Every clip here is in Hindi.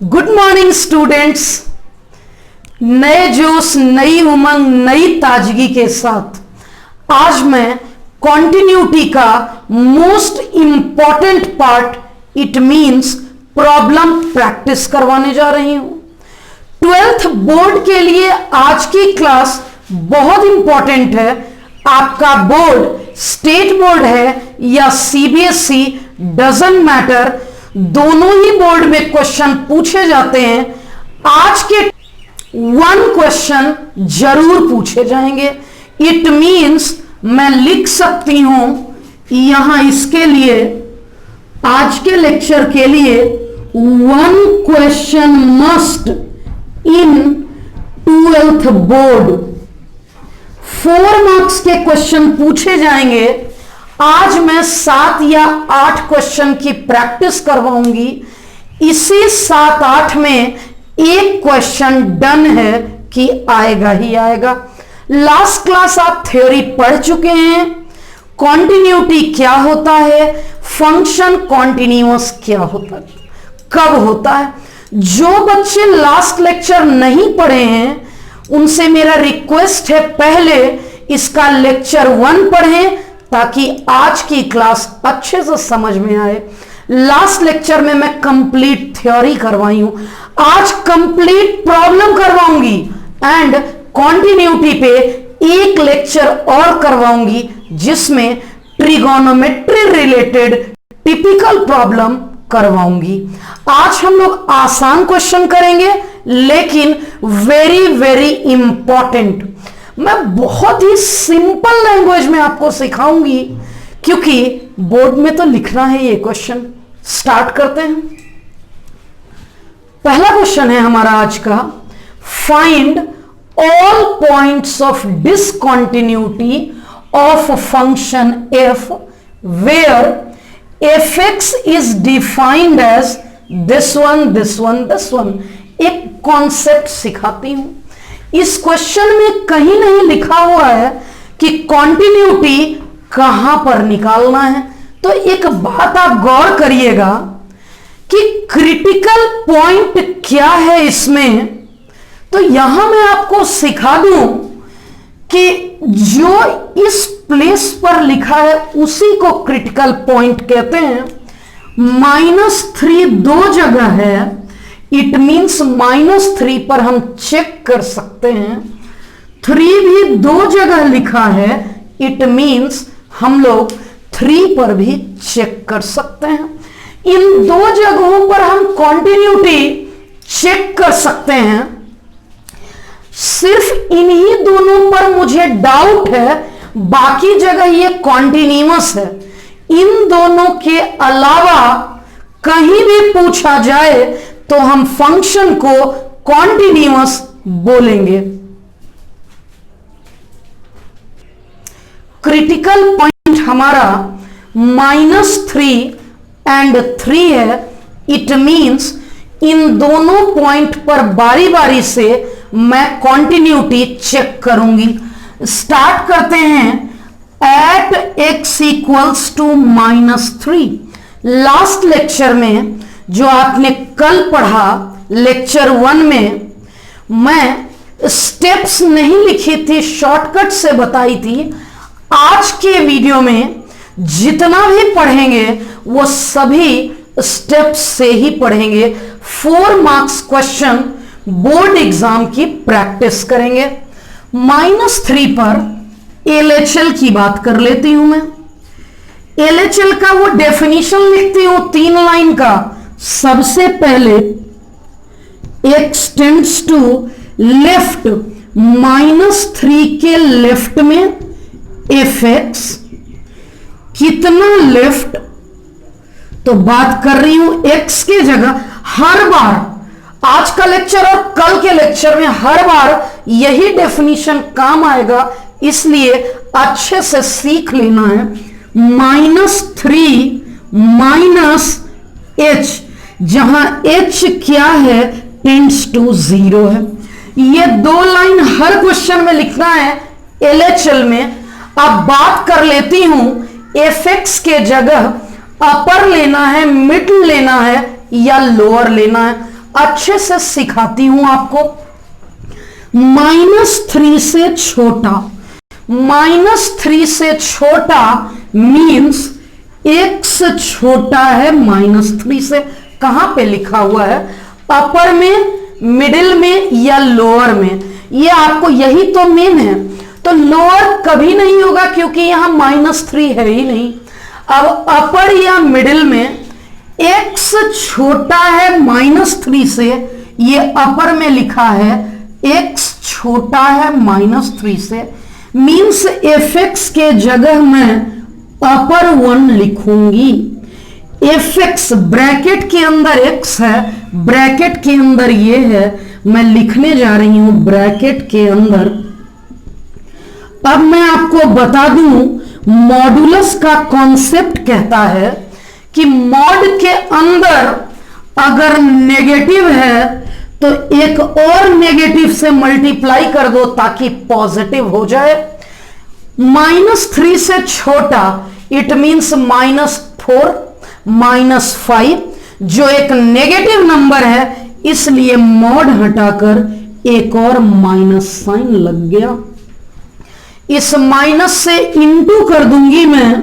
Good morning students. नए जोश, नई उमंग, नई ताजगी के साथ आज मैं कॉन्टिन्यूटी का most important part it means problem practice करवाने जा रही हूं। 12th बोर्ड के लिए आज की क्लास बहुत इंपॉर्टेंट है। आपका बोर्ड स्टेट बोर्ड है या सीबीएसई, डजंट मैटर, दोनों ही बोर्ड में क्वेश्चन पूछे जाते हैं। आज के 1 क्वेश्चन जरूर पूछे जाएंगे। इट मींस मैं लिख सकती हूं यहां इसके लिए, आज के लेक्चर के लिए 1 question must in 12th board. 4 marks के क्वेश्चन पूछे जाएंगे। आज मैं 7 या 8 क्वेश्चन की प्रैक्टिस करवाऊंगी। इसी 7-8 में एक क्वेश्चन डन है कि आएगा ही आएगा। लास्ट क्लास आप थ्योरी पढ़ चुके हैं। कॉन्टिन्यूटी क्या होता है, फंक्शन कॉन्टिन्यूअस क्या होता है, कब होता है। जो बच्चे लास्ट लेक्चर नहीं पढ़े हैं उनसे मेरा रिक्वेस्ट है पहले इसका लेक्चर 1 पढ़ें ताकि आज की क्लास अच्छे से समझ में आए। लास्ट लेक्चर में मैं कंप्लीट थ्योरी करवाई हूं, आज कंप्लीट प्रॉब्लम करवाऊंगी एंड कॉन्टिन्यूटी पे एक लेक्चर और करवाऊंगी जिसमें ट्रिगोनोमेट्री रिलेटेड टिपिकल प्रॉब्लम करवाऊंगी। आज हम लोग आसान क्वेश्चन करेंगे लेकिन वेरी वेरी इंपॉर्टेंट। मैं बहुत ही सिंपल लैंग्वेज में आपको सिखाऊंगी क्योंकि बोर्ड में तो लिखना है ये क्वेश्चन। स्टार्ट करते हैं। पहला क्वेश्चन है हमारा आज का, find all points of discontinuity of function f where fx is defined as this one, this one, this one। एक कॉन्सेप्ट सिखाती हूं। इस क्वेश्चन में कहीं नहीं लिखा हुआ है कि कॉन्टिन्यूटी कहां पर निकालना है। तो एक बात आप गौर करिएगा कि क्रिटिकल पॉइंट क्या है इसमें। तो यहां मैं आपको सिखा दूं कि जो इस प्लेस पर लिखा है उसी को क्रिटिकल पॉइंट कहते हैं। -3 दो जगह है, इट मींस -3 पर हम चेक कर सकते हैं। 3 भी दो जगह लिखा है, इट मींस हम लोग 3 पर भी चेक कर सकते हैं। इन दो जगहों पर हम कॉन्टिन्यूटी चेक कर सकते हैं। सिर्फ इन्हीं दोनों पर मुझे डाउट है, बाकी जगह ये कॉन्टिन्यूअस है। इन दोनों के अलावा कहीं भी पूछा जाए तो हम फंक्शन को कॉन्टिन्यूअस बोलेंगे। क्रिटिकल पॉइंट हमारा -3 एंड 3 है। इट मींस इन दोनों पॉइंट पर बारी बारी से मैं कॉन्टिन्यूटी चेक करूंगी। स्टार्ट करते हैं। At x equals to -3। Last lecture में जो आपने कल पढ़ा लेक्चर 1 में, मैं स्टेप्स नहीं लिखी थी, शॉर्टकट से बताई थी। आज के वीडियो में जितना भी पढ़ेंगे वो सभी स्टेप्स से ही पढ़ेंगे। 4 मार्क्स क्वेश्चन बोर्ड एग्जाम की प्रैक्टिस करेंगे। -3 पर LHL की बात कर लेती हूं मैं। LHL का वो डेफिनेशन लिखती हूं 3 लाइन का। सबसे पहले x टेंड्स टू लेफ्ट, -3 के लेफ्ट में fx कितना लेफ्ट, तो बात कर रही हूं x के जगह। हर बार आज का लेक्चर और कल के लेक्चर में हर बार यही डेफिनेशन काम आएगा, इसलिए अच्छे से सीख लेना है। -3 -h, जहां h क्या है, टेंड्स टू 0 है। ये 2 लाइन हर क्वेश्चन में लिखना है LHL में। अब बात कर लेती हूं fx के जगह अपर लेना है, मिडिल लेना है या लोअर लेना है। अच्छे से सिखाती हूं आपको। -3 से छोटा, -3 से छोटा मीन्स x छोटा है -3 से। कहां पे लिखा हुआ है? अपर में, मिडिल में या लोअर में? ये आपको, यही तो मेन है। तो लोअर कभी नहीं होगा क्योंकि यहां -3 है ही नहीं। अब अपर या मिडिल में x छोटा है -3 से, ये अपर में लिखा है x छोटा है -3 से, मीन्स fx के जगह मैं अपर 1 लिखूंगी। fx ब्रैकेट के अंदर x है, ब्रैकेट के अंदर ये है, मैं लिखने जा रही हूं ब्रैकेट के अंदर। अब मैं आपको बता दूं, मॉडुलस का कॉन्सेप्ट कहता है कि मॉड के अंदर अगर नेगेटिव है तो एक और नेगेटिव से मल्टीप्लाई कर दो ताकि पॉजिटिव हो जाए। -3 से छोटा इट मींस -4, -5 जो एक नेगेटिव नंबर है, इसलिए मॉड हटाकर एक और माइनस साइन लग गया। इस माइनस से इंटू कर दूंगी मैं,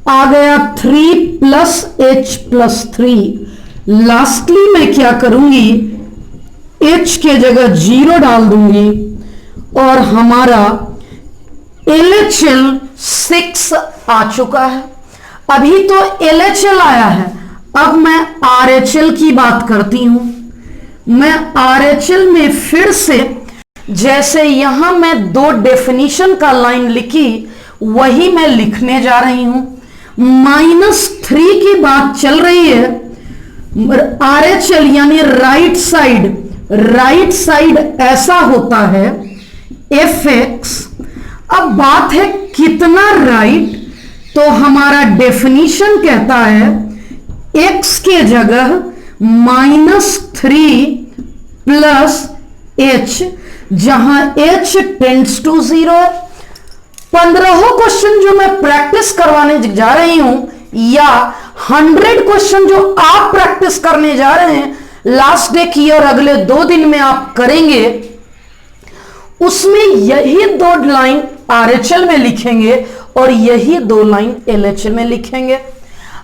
आ गया 3 + h + 3। लास्टली मैं क्या करूंगी, h के जगह 0 डाल दूंगी और हमारा LHL 6 आ चुका है। अभी तो LHL आया है, अब मैं RHL की बात करती हूं। मैं RHL में फिर से, जैसे यहां मैं 2 डेफिनेशन का लाइन लिखी वही मैं लिखने जा रही हूं। -3 की बात चल रही है, RHL यानी राइट साइड ऐसा होता है fx। अब बात है कितना राइट, तो हमारा डेफिनेशन कहता है x के जगह -3 + h, जहां h टेंड्स टू 0 है। 15 क्वेश्चन जो मैं प्रैक्टिस करवाने जा रही हूं या 100 क्वेश्चन जो आप प्रैक्टिस करने जा रहे हैं लास्ट डे की और अगले 2 दिन में आप करेंगे, उसमें यही 2 लाइन RHL में लिखेंगे और यही 2 लाइन LHL में लिखेंगे।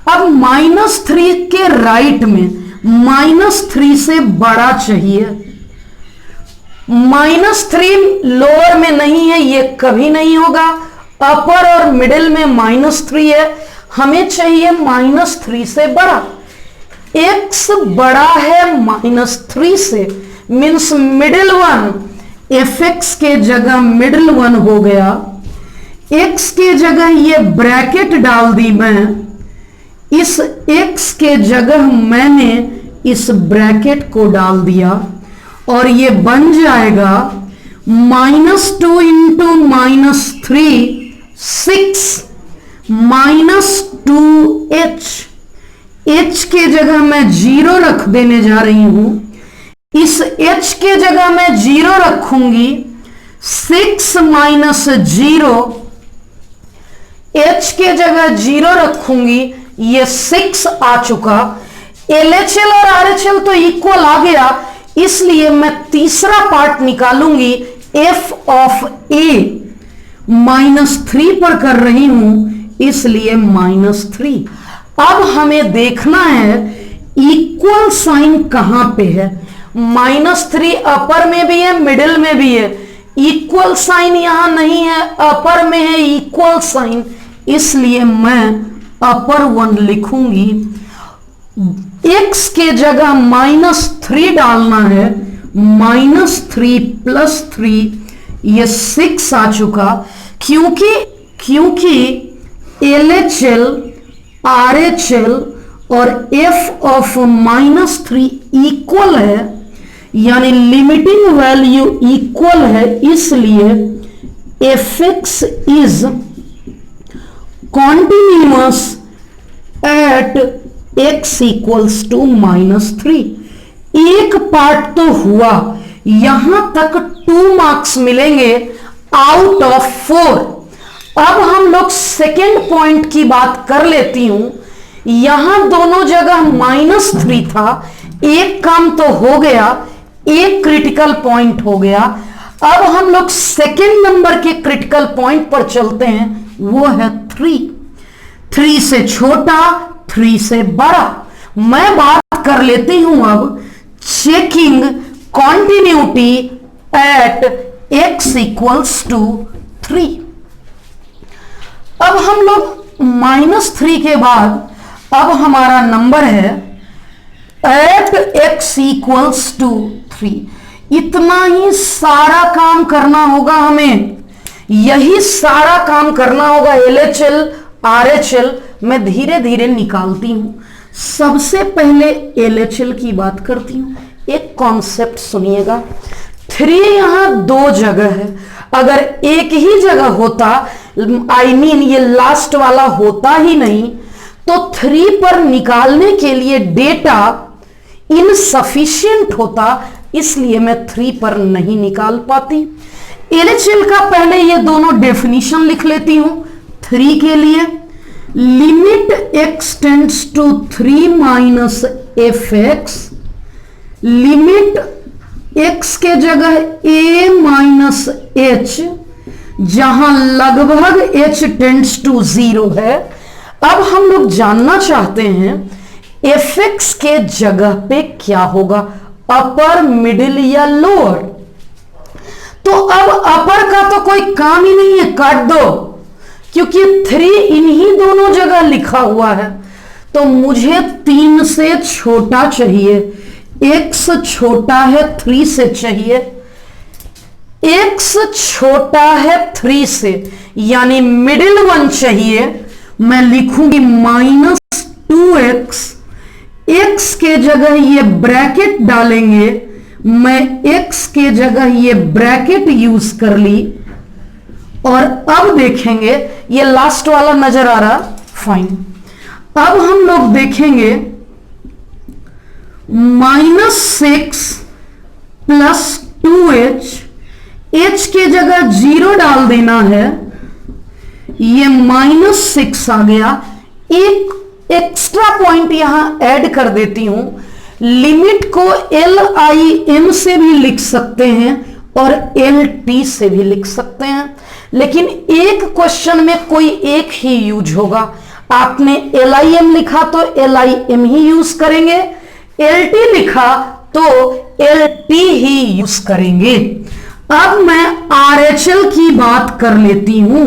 अब -3 के राइट में -3 से बड़ा चाहिए। -3 लोअर में नहीं है, ये कभी नहीं होगा। अपर और मिडिल में -3 है, हमें चाहिए -3 से बड़ा। x बड़ा है -3 से, मीन्स मिडिल 1, fx के जगह मिडिल 1 हो गया। x के जगह ये ब्रैकेट डाल दी मैं, इस x के जगह मैंने इस ब्रैकेट को डाल दिया और ये बन जाएगा -2 × -3 6 -2h। h के जगह मैं 0 रख देने जा रही हूं, इस h के जगह मैं 0 रखूंगी। 6 - 0, h के जगह 0 रखूंगी, ये 6 आ चुका। LHL और RHL तो इक्वल आ गया, इसलिए मैं तीसरा पार्ट निकालूंगी। f ऑफ a -3 पर कर रही हूं, इसलिए -3। अब हमें देखना है इक्वल साइन कहां पे है। -3 अपर में भी है, मिडिल में भी है। इक्वल साइन यहां नहीं है, अपर में है इक्वल साइन, इसलिए मैं अपर 1 लिखूंगी। x के जगह -3 डालना है, -3 + 3, ये 6 आ चुका। क्योंकि LHL, RHL और f ऑफ -3 इक्वल है, यानी लिमिटिंग वैल्यू इक्वल है, इसलिए fx is continuous at x = -3। एक पार्ट तो हुआ, यहां तक 2 मार्क्स मिलेंगे आउट ऑफ 4। अब हम लोग सेकेंड पॉइंट की बात कर लेती हूं। यहां दोनों जगह -3 था, एक काम तो हो गया, एक क्रिटिकल पॉइंट हो गया। अब हम लोग सेकेंड नंबर के क्रिटिकल पॉइंट पर चलते हैं, वो है 3। 3 से छोटा, 3 से बड़ा। मैं बात कर लेती हूं अब checking continuity at x equals to 3। अब हम लोग -3 के बाद अब हमारा नंबर है एट x इक्वल्स टू 3। इतना ही सारा काम करना होगा हमें, यही सारा काम करना होगा। LHL RHL मैं धीरे धीरे निकालती हूं। सबसे पहले LHL की बात करती हूं। एक कॉन्सेप्ट सुनिएगा, 3 यहां दो जगह है। अगर एक ही जगह होता, I mean ये लास्ट वाला होता ही नहीं, तो 3 पर निकालने के लिए डेटा इनसफिशिएंट होता, इसलिए मैं 3 पर नहीं निकाल पाती। LHL का पहले ये दोनों डेफिनेशन लिख लेती हूं 3 के लिए। Limit x tends to 3 minus fx, limit x के जगह a माइनस h, जहां लगभग h टेंड्स टू 0 है। अब हम लोग जानना चाहते हैं fx के जगह पे क्या होगा, अपर, मिडिल या लोअर। तो अब अपर का तो कोई काम ही नहीं है, काट दो, क्योंकि 3 इन्हीं दोनों जगह लिखा हुआ है। तो मुझे 3 से छोटा चाहिए, x छोटा है 3 से चाहिए, x छोटा है 3 से, यानी मिडिल वन चाहिए। मैं लिखूंगी -2x, x के जगह ये ब्रैकेट डालेंगे, मैं x के जगह ये ब्रैकेट यूज कर ली, और अब देखेंगे ये लास्ट वाला नजर आ रहा, फाइन। अब हम लोग देखेंगे -6 प्लस 2h, h के जगह 0 डाल देना है, ये -6 आ गया। एक एक्स्ट्रा पॉइंट यहां ऐड कर देती हूं, लिमिट को LIM से भी लिख सकते हैं और LT से भी लिख सकते हैं, लेकिन एक क्वेश्चन में कोई एक ही यूज होगा। आपने LIM लिखा तो LIM ही यूज करेंगे, LT लिखा तो LT ही यूज करेंगे। अब मैं RHL की बात कर लेती हूं।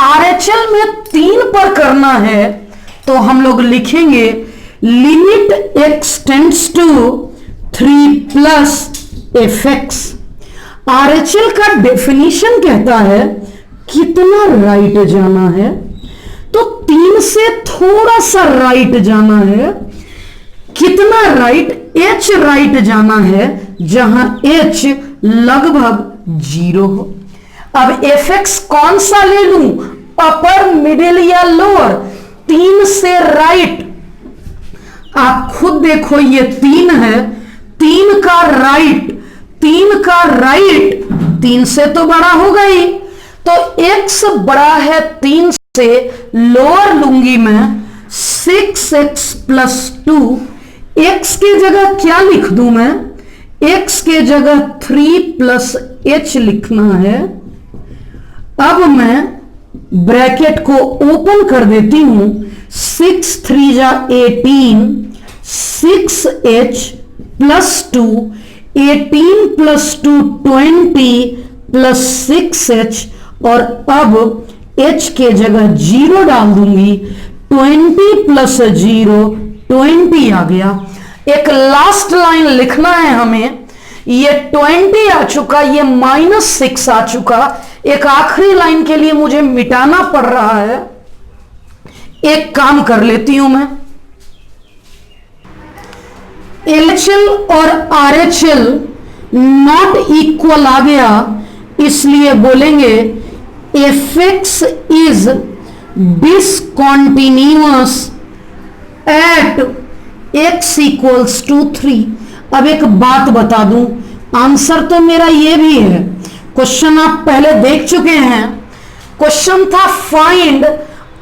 RHL में 3 पर करना है, तो हम लोग लिखेंगे limit x tends to 3 plus fx। RHL का डेफिनेशन कहता है कितना राइट जाना है, तो 3 से थोड़ा सा राइट जाना है। कितना राइट? h राइट जाना है, जहां h लगभग 0 हो। अब fx कौन सा ले लूं, अपर, मिडिल या लोअर? 3 से राइट, आप खुद देखो ये 3 है, 3 का राइट, 3 का राइट 3 से तो बड़ा होगा ही, तो x बड़ा है 3 से, लोअर लूंगी मैं 6x प्लस 2। x के जगह क्या लिख दूं मैं? x के जगह 3 प्लस h लिखना है। अब मैं ब्रैकेट को ओपन कर देती हूं, 6 3 जा 18, 6h plus 2, 18 plus 2 20 plus 6h, और अब h के जगह 0 डाल दूंगी, 20 प्लस 0 20 आ गया। एक लास्ट लाइन लिखना है हमें, ये 20 आ चुका, ये -6 आ चुका। एक आखिरी लाइन के लिए मुझे मिटाना पड़ रहा है, एक काम कर लेती हूं मैं। LHL और RHL नॉट इक्वल आ गया, इसलिए बोलेंगे fx is discontinuous at x equals to 3। अब एक बात बता दूं, आंसर तो मेरा ये भी है, क्वेश्चन आप पहले देख चुके हैं। क्वेश्चन था find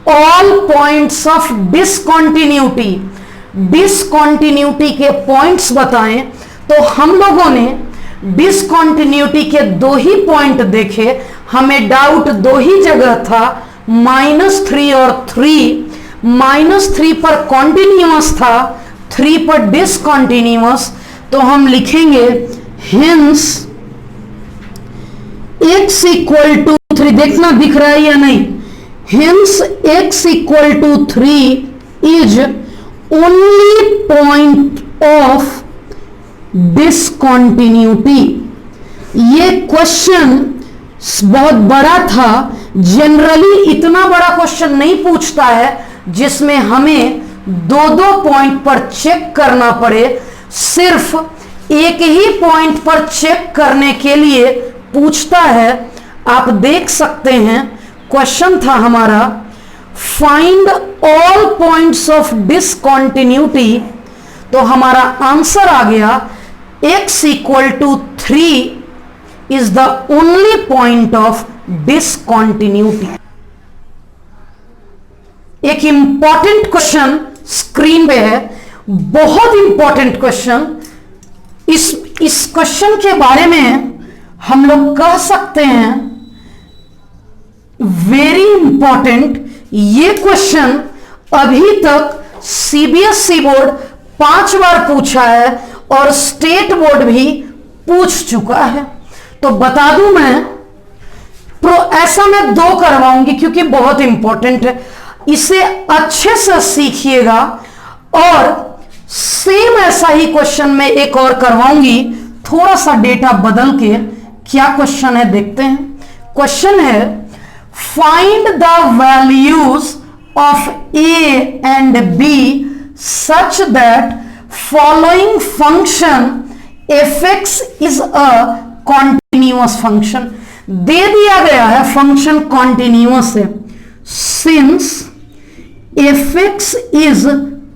all points of discontinuity. Discontinuity के पॉइंट्स बताएं, तो हम लोगों ने डिसकंटिन्यूटी के 2 ही पॉइंट देखे, हमें डाउट 2 ही जगह था, -3 और 3। -3 पर कॉन्टिन्यूअस था, 3 पर डिसकंटिन्यूअस, तो हम लिखेंगे हेंस x इक्वल टू 3, देखना दिख रहा है या नहीं, hence x equal to 3 is only point of discontinuity. ये क्वेश्चन बहुत बड़ा था, जनरली इतना बड़ा क्वेश्चन नहीं पूछता है जिसमें हमें 2-2 पॉइंट पर चेक करना पड़े। सिर्फ एक ही पॉइंट पर चेक करने के लिए पूछता है। आप देख सकते हैं क्वेश्चन था हमारा find all points of discontinuity, तो हमारा आंसर आ गया x equal to 3 is the only point of discontinuity. एक इंपॉर्टेंट क्वेश्चन स्क्रीन पे है, बहुत इंपॉर्टेंट क्वेश्चन। इस क्वेश्चन के बारे में हम लोग कह सकते हैं वेरी इंपॉर्टेंट। ये क्वेश्चन अभी तक सीबीएसई बोर्ड 5 बार पूछा है और स्टेट बोर्ड भी पूछ चुका है। तो बता दूं मैं, ऐसा मैं 2 करवाऊंगी क्योंकि बहुत इंपॉर्टेंट है, इसे अच्छे से सीखिएगा। और सेम ऐसा ही क्वेश्चन में एक और करवाऊंगी, थोड़ा सा डेटा बदल के। क्या क्वेश्चन है देखते हैं। क्वेश्चन है find the values of A and B such that following function fx is a continuous function. दे दिया गया है फंक्शन कॉन्टिन्यूअस है, सिंस fx इज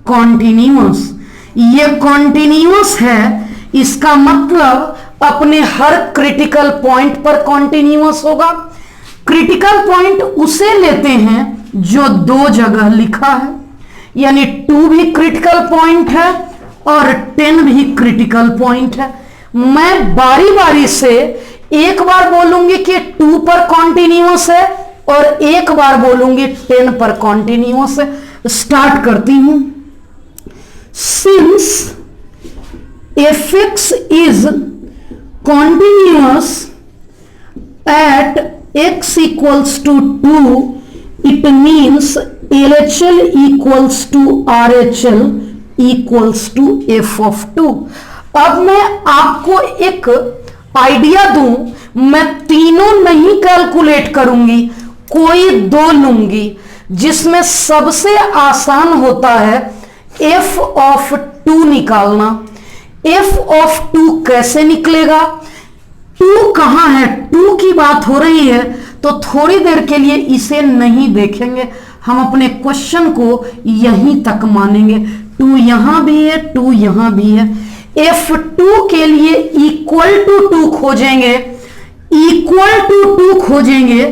कॉन्टिन्यूअस, ये कॉन्टिन्यूअस है, इसका मतलब अपने हर क्रिटिकल पॉइंट पर कॉन्टिन्यूअस होगा। क्रिटिकल पॉइंट उसे लेते हैं जो 2 जगह लिखा है, यानी 2 भी क्रिटिकल पॉइंट है और 10 भी क्रिटिकल पॉइंट है। मैं बारी बारी से एक बार बोलूंगी कि 2 पर कॉन्टिन्यूअस है और एक बार बोलूंगी 10 पर कॉन्टिन्यूअस है। स्टार्ट करती हूं। Since fx is continuous at x equals to 2, it means LHL equals to RHL equals to f of 2। अब मैं आपको एक आइडिया दूं, मैं तीनों नहीं कैलकुलेट करूंगी, कोई 2 लूंगी, जिसमें सबसे आसान होता है f of 2 निकालना। f of 2 कैसे निकलेगा, 2 कहां है, 2 की बात हो रही है, तो थोड़ी देर के लिए इसे नहीं देखेंगे, हम अपने क्वेश्चन को यहीं तक मानेंगे। 2 यहां भी है, 2 यहां भी है। f2 के लिए इक्वल टू 2 खोजेंगे, इक्वल टू 2 खोजेंगे,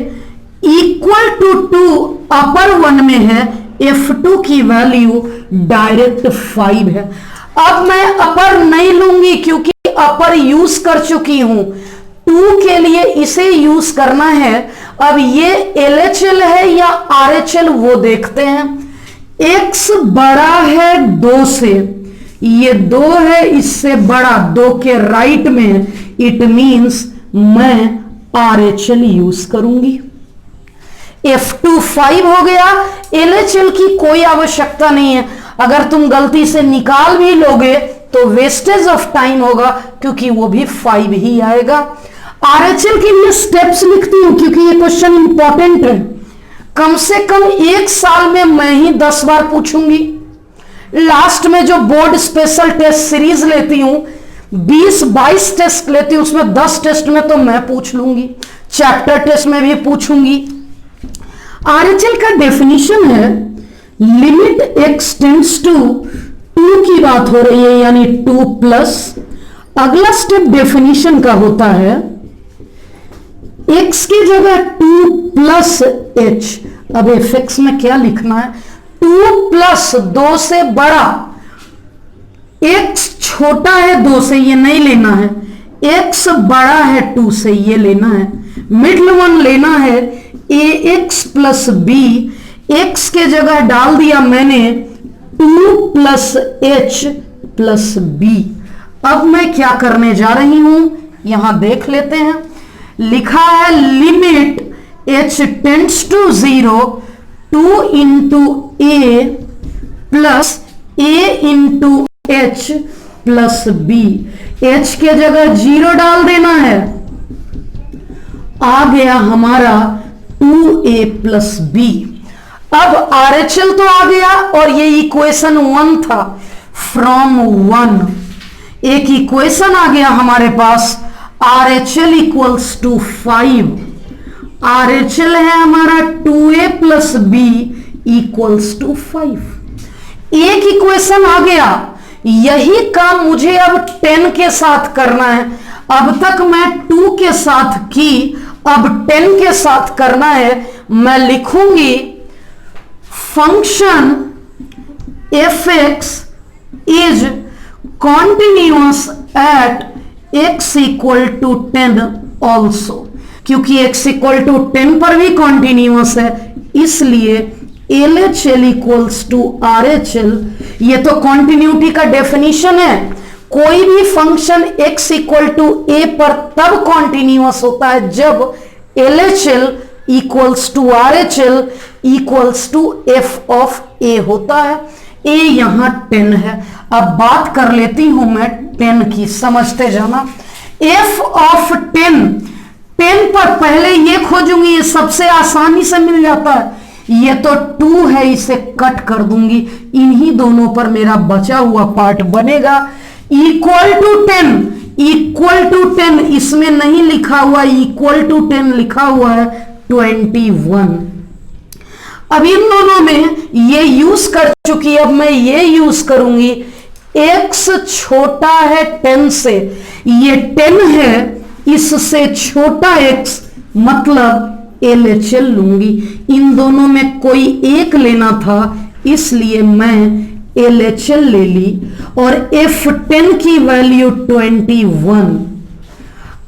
इक्वल टू 2 अपर 1 में है, f2 की वैल्यू डायरेक्ट 5 है। अब मैं अपर नहीं लूंगी क्योंकि अपर यूज कर चुकी हूं, 2 के लिए इसे यूज करना है। अब ये LHL है या RHL वो देखते हैं। x बड़ा है 2 से, ये 2 है इससे बड़ा, 2 के राइट में, इट मींस मैं RHL यूज करूंगी। f2 5 हो गया, LHL की कोई आवश्यकता नहीं है। अगर तुम गलती से निकाल भी लोगे तो वेस्टेज ऑफ टाइम होगा क्योंकि वो भी 5 ही आएगा। RHL के लिए स्टेप्स लिखती हूं क्योंकि ये क्वेश्चन इंपॉर्टेंट है। कम से कम 1 साल में मैं ही 10 बार पूछूंगी। लास्ट में जो बोर्ड स्पेशल टेस्ट सीरीज लेती हूं, 20-22 टेस्ट लेती हूं, उसमें 10 टेस्ट में तो मैं पूछ लूंगी, चैप्टर टेस्ट में भी पूछूंगी। RHL का डेफिनेशन है लिमिट x टेंड्स टू 2 की बात हो रही है, यानी 2 प्लस। अगला स्टेप डेफिनेशन का होता है x की जगह 2 प्लस h। अब fx में क्या लिखना है, 2 प्लस 2 से बड़ा x छोटा है 2 से, ये नहीं लेना है। x बड़ा है 2 से, ये लेना है। मिडिल वन लेना है ax प्लस b। x के जगह डाल दिया मैंने 2 प्लस h प्लस b। अब मैं क्या करने जा रही हूं, यहां देख लेते हैं। लिखा है limit h tends to 0 2 into a plus a into h plus b। h के जगह 0 डाल देना है, आ गया हमारा 2a प्लस b। अब RHL तो आ गया और ये इक्वेशन 1 था। फ्रॉम 1 एक इक्वेशन आ गया हमारे पास, RHL इक्वल्स टू 5। RHL है हमारा 2a plus b equals to 5। एक इक्वेशन आ गया। यही काम मुझे अब 10 के साथ करना है। अब तक मैं 2 के साथ की, अब 10 के साथ करना है। मैं लिखूंगी function fx is continuous at x equal to 10 also. क्योंकि x इक्वल टू 10 पर भी कॉन्टिन्यूअस है, इसलिए LHL इक्वल्स टू RHL। ये तो कॉन्टिन्यूटी का डेफिनेशन है। कोई भी function x equal to a पर तब कॉन्टिन्यूअस होता है जब LHL equals to RHL equals to f of a होता है। a यहां 10 है। अब बात कर लेती हूं मैं 10 की, समझते जाना। f ऑफ 10 पर पहले ये खोजूंगी, ये सबसे आसानी से मिल जाता है। ये तो 2 है, इसे कट कर दूंगी, इन्हीं दोनों पर मेरा बचा हुआ पार्ट बनेगा। इक्वल टू 10, इक्वल टू 10 इसमें नहीं लिखा हुआ, इक्वल टू 10 लिखा हुआ है 21। अब इन दोनों में ये यूज कर चुकी, अब मैं ये यूज करूंगी। x छोटा है 10 से, ये 10 है, इससे छोटा x मतलब LHL लूंगी। इन दोनों में कोई एक लेना था, इसलिए मैं LHL ले ली और F10 की वैल्यू 21।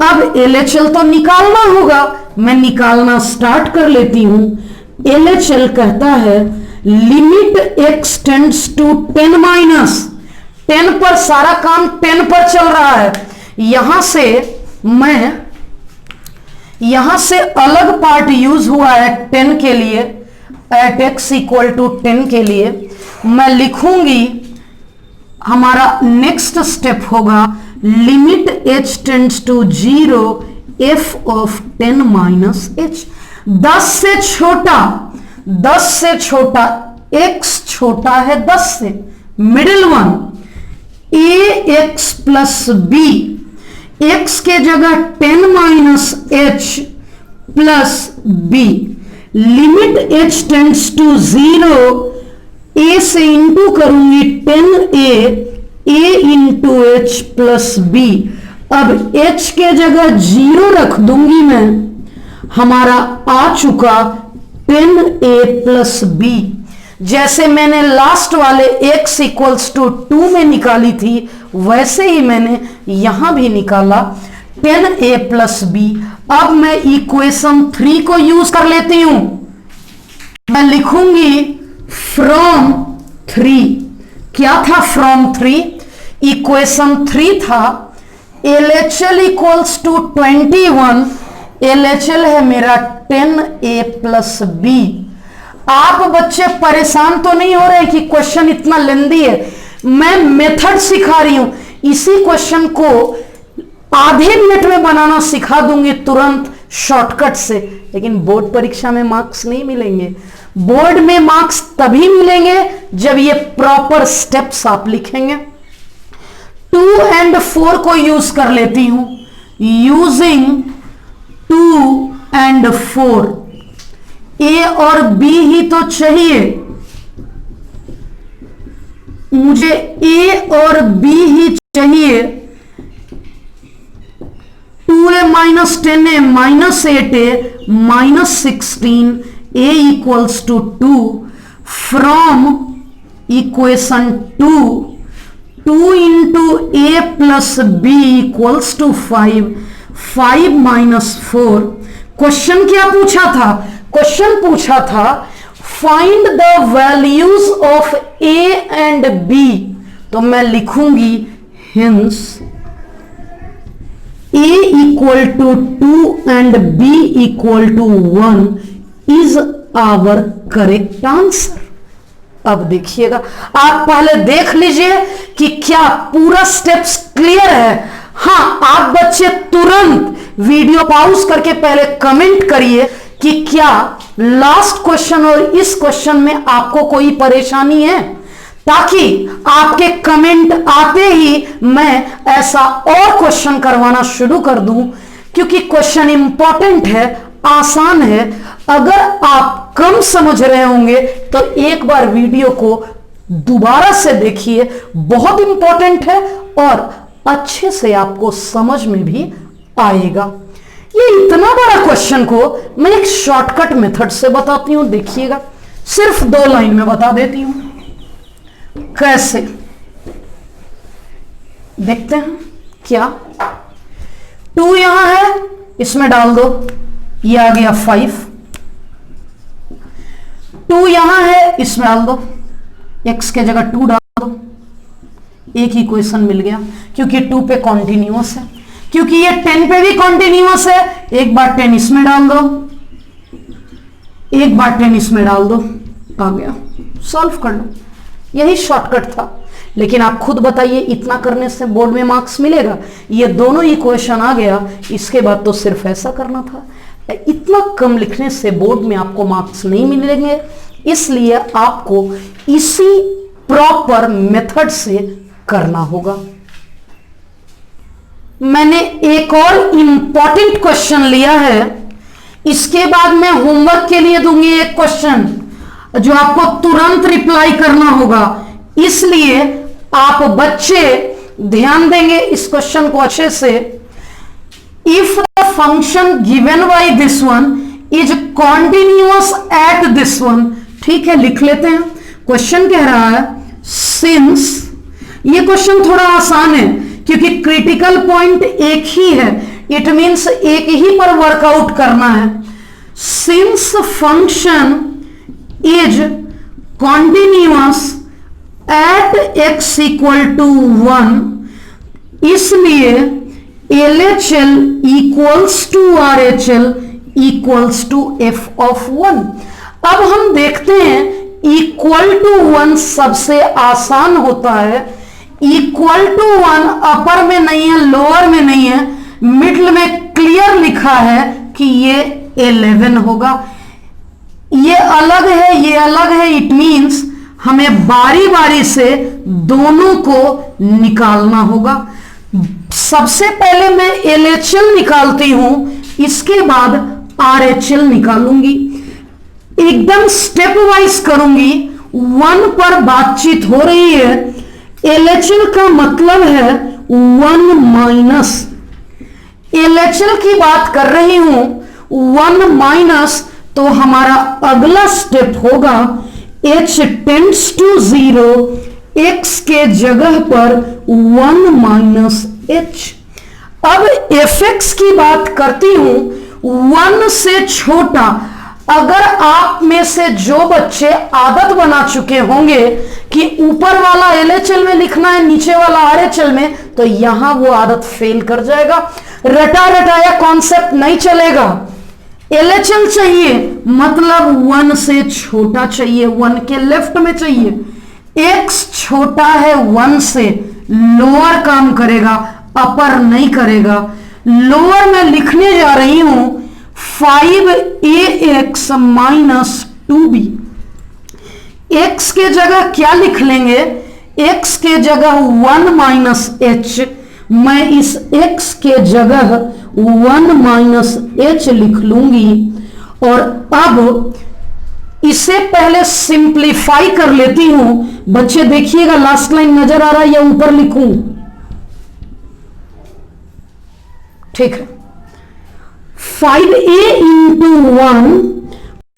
अब LHL तो निकालना होगा, मैं निकालना स्टार्ट कर लेती हूं। LHL कहता है limit x tends to 10 minus 10 पर, सारा काम 10 पर चल रहा है। यहां से अलग पार्ट यूज हुआ है 10 के लिए, एट x इक्वल टू 10 के लिए। मैं लिखूंगी, हमारा नेक्स्ट स्टेप होगा limit h tends to 0 f of 10 minus h। 10 से छोटा x छोटा है 10 से। Middle one ax plus b, x के जगह 10 minus h plus b। Limit h tends to 0, a से इंटू करूंगी 10a, a into h plus b। अब h के जगह 0 रख दूंगी मैं, हमारा आ चुका 10a प्लस b। जैसे मैंने लास्ट वाले x इक्वल्स टू 2 में निकाली थी, वैसे ही मैंने यहां भी निकाला 10a प्लस b। अब मैं इक्वेशन 3 को यूज कर लेती हूं। मैं लिखूंगी फ्रॉम 3। क्या था फ्रॉम 3? इक्वेशन 3 था LHL इक्वल्स टू 21। LHL है मेरा 10a प्लस b। आप बच्चे परेशान तो नहीं हो रहे कि क्वेश्चन इतना लेंदी है? मैं मेथड सिखा रही हूं। इसी क्वेश्चन को आधे मिनट में बनाना सिखा दूंगी तुरंत शॉर्टकट से, लेकिन बोर्ड परीक्षा में मार्क्स नहीं मिलेंगे। बोर्ड में मार्क्स तभी मिलेंगे जब ये प्रॉपर स्टेप्स आप लिखेंगे। 2 and 4 को यूज कर लेती हूं। यूजिंग 2 and 4, A और B ही तो चाहिए मुझे, A और B ही चाहिए। 2a minus 10a minus 8a minus 16 a equals to 2। From equation 2, 2 into A plus B equals to 5, 5 minus 4। Question क्या पूछा था? क्वेश्चन पूछा था find the values of A and B. तो मैं लिखूंगी hence a equal to 2 and b equal to 1 is our correct answer. अब देखिएगा, आप पहले देख लीजिए कि क्या पूरा स्टेप्स क्लियर है। हाँ, आप बच्चे तुरंत वीडियो पॉज करके पहले कमेंट करिए कि क्या लास्ट क्वेश्चन और इस क्वेश्चन में आपको कोई परेशानी है, ताकि आपके कमेंट आते ही मैं ऐसा और क्वेश्चन करवाना शुरू कर दूं, क्योंकि क्वेश्चन इंपॉर्टेंट है, आसान है। अगर आप कम समझ रहे होंगे तो एक बार वीडियो को दोबारा से देखिए, बहुत इंपॉर्टेंट है और अच्छे से आपको समझ में भी आएगा। ये इतना बड़ा क्वेश्चन को मैं एक शॉर्टकट मेथड से बताती हूं, देखिएगा, सिर्फ 2 लाइन में बता देती हूं। कैसे देखते हैं? क्या 2 यहां है, इसमें डाल दो, ये आ गया 5। 2 यहां है, इसमें डाल दो, x के जगह 2 डाल दो, एक ही क्वेश्चन मिल गया, क्योंकि 2 पे कॉन्टिन्यूअस है, क्योंकि ये 10 पे भी कॉन्टिन्यूअस है। एक बार 10 इसमें डाल दो, एक बार 10 इसमें डाल दो, आ गया, सॉल्व कर लो। यही शॉर्टकट था, लेकिन आप खुद बताइए इतना करने से बोर्ड में मार्क्स मिलेगा? ये दोनों ही क्वेश्चन आ गया, इसके बाद तो सिर्फ ऐसा करना था। इतना कम लिखने से बोर्ड में आपको मार्क्स नहीं मिलेंगे, इसलिए आपको इसी प्रॉपर मेथड से करना होगा। मैंने एक और इंपॉर्टेंट क्वेश्चन लिया है, इसके बाद मैं होमवर्क के लिए दूंगी एक क्वेश्चन जो आपको तुरंत रिप्लाई करना होगा, इसलिए आप बच्चे ध्यान देंगे इस क्वेश्चन को अच्छे से। If the function given by this one is continuous at this one, ठीक है, लिख लेते हैं। क्वेश्चन कह रहा है सिंस, ये क्वेश्चन थोड़ा आसान है क्योंकि क्रिटिकल पॉइंट एक ही है, इट मींस एक ही पर वर्कआउट करना है। Since function is continuous at x equal to 1, इसलिए LHL equals to RHL equals to f of 1। अब हम देखते हैं इक्वल टू 1 सबसे आसान होता है। इक्वल टू 1 अपर में नहीं है, लोअर में नहीं है, मिडिल में क्लियर लिखा है कि ये 11 होगा। ये अलग है, ये अलग है, इट मींस हमें बारी बारी से दोनों को निकालना होगा। सबसे पहले मैं LHL निकालती हूं, इसके बाद RHL निकालूंगी, एकदम स्टेप वाइज करूंगी। 1 पर बातचीत हो रही है, LHL का मतलब है 1 माइनस, LHL की बात कर रही हूं 1 माइनस, तो हमारा अगला स्टेप होगा h टेंड्स टू 0, x के जगह पर 1 माइनस h। अब fx की बात करती हूं 1 से छोटा। अगर आप में से जो बच्चे आदत बना चुके होंगे कि ऊपर वाला LHL में लिखना है, नीचे वाला RHL में, तो यहां वो आदत फेल कर जाएगा। रटा रटाया कॉन्सेप्ट नहीं चलेगा। LHL चाहिए मतलब 1 से छोटा चाहिए, 1 के लेफ्ट में चाहिए। x छोटा है 1 से, लोअर काम करेगा, अपर नहीं करेगा। लोअर में लिखने जा रही हूं 5ax माइनस 2b। x के जगह क्या लिख लेंगे? x के जगह 1 माइनस h, मैं इस x के जगह 1 माइनस h लिख लूंगी। और अब इसे पहले सिंप्लीफाई कर लेती हूं। बच्चे देखिएगा, लास्ट लाइन नजर आ रहा है या ऊपर लिखूं? ठीक है, 5a into 1,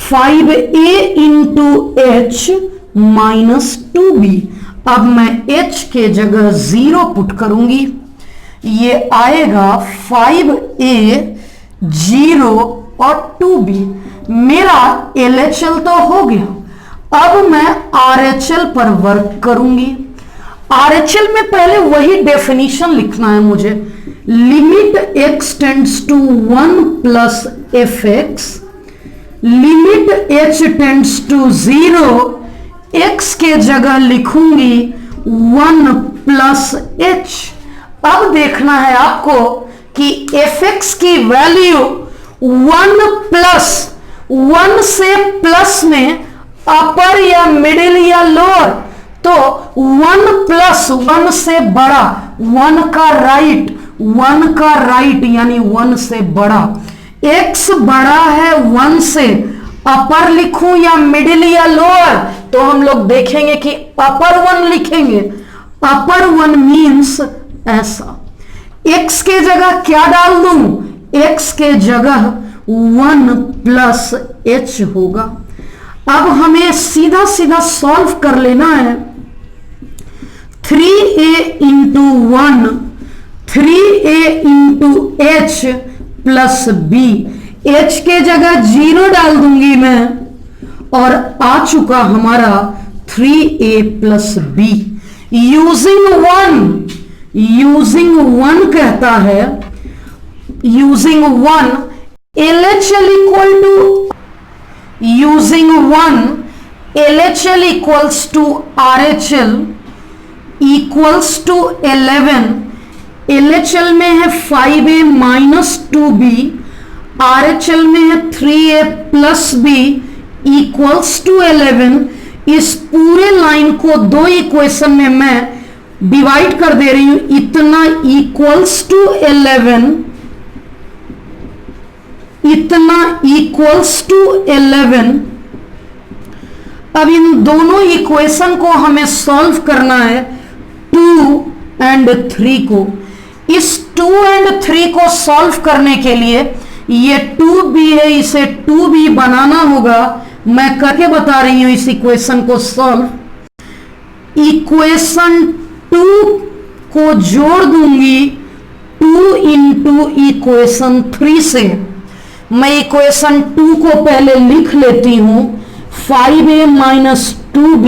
5a into h minus 2b। अब मैं h के जगह 0 पुट करूंगी, ये आएगा 5a 0 और 2b। मेरा LHL तो हो गया, अब मैं RHL पर वर्क करूंगी। RHL में पहले वही डेफिनेशन लिखना है मुझे, limit x tends to 1 plus fx, limit h tends to 0, x के जगह लिखूंगी 1 प्लस h। अब देखना है आपको कि fx की वैल्यू 1 प्लस 1 से प्लस में अपर या मिडिल या लोअर, तो 1 प्लस 1 से बड़ा, 1 का राइट, 1 का राइट यानी 1 से बड़ा। x बड़ा है 1 से, अपर लिखूं या मिडिल या लोअर, तो हम लोग देखेंगे कि अपर 1 लिखेंगे। अपर 1 मीन्स ऐसा। x के जगह क्या डाल दूं? x के जगह 1 प्लस h होगा। अब हमें सीधा सीधा सॉल्व कर लेना है। 3a into 1, 3a into h plus b, h के जगह 0 डाल दूंगी मैं, और आ चुका हमारा 3a प्लस b। यूजिंग 1 कहता है, using 1 LHL equal to, using 1 LHL equals to RHL equals to 11। LHL में है 5a माइनस 2b, RHL में है 3a plus b equals to 11। इस पूरे लाइन को दो इक्वेशन में मैं डिवाइड कर दे रही हूं, इतना इक्वल्स टू 11, इतना इक्वल्स टू 11। अब इन दोनों इक्वेशन को हमें सॉल्व करना है 2 एंड 3 को। इस 2 एंड 3 को सॉल्व करने के लिए ये 2b है, इसे 2b बनाना होगा। मैं करके बता रही हूं इस इक्वेशन को सॉल्व। इक्वेशन 2 को जोड़ दूंगी 2 इंटू इक्वेशन 3 से। मैं इक्वेशन 2 को पहले लिख लेती हूं, 5a माइनस 2b,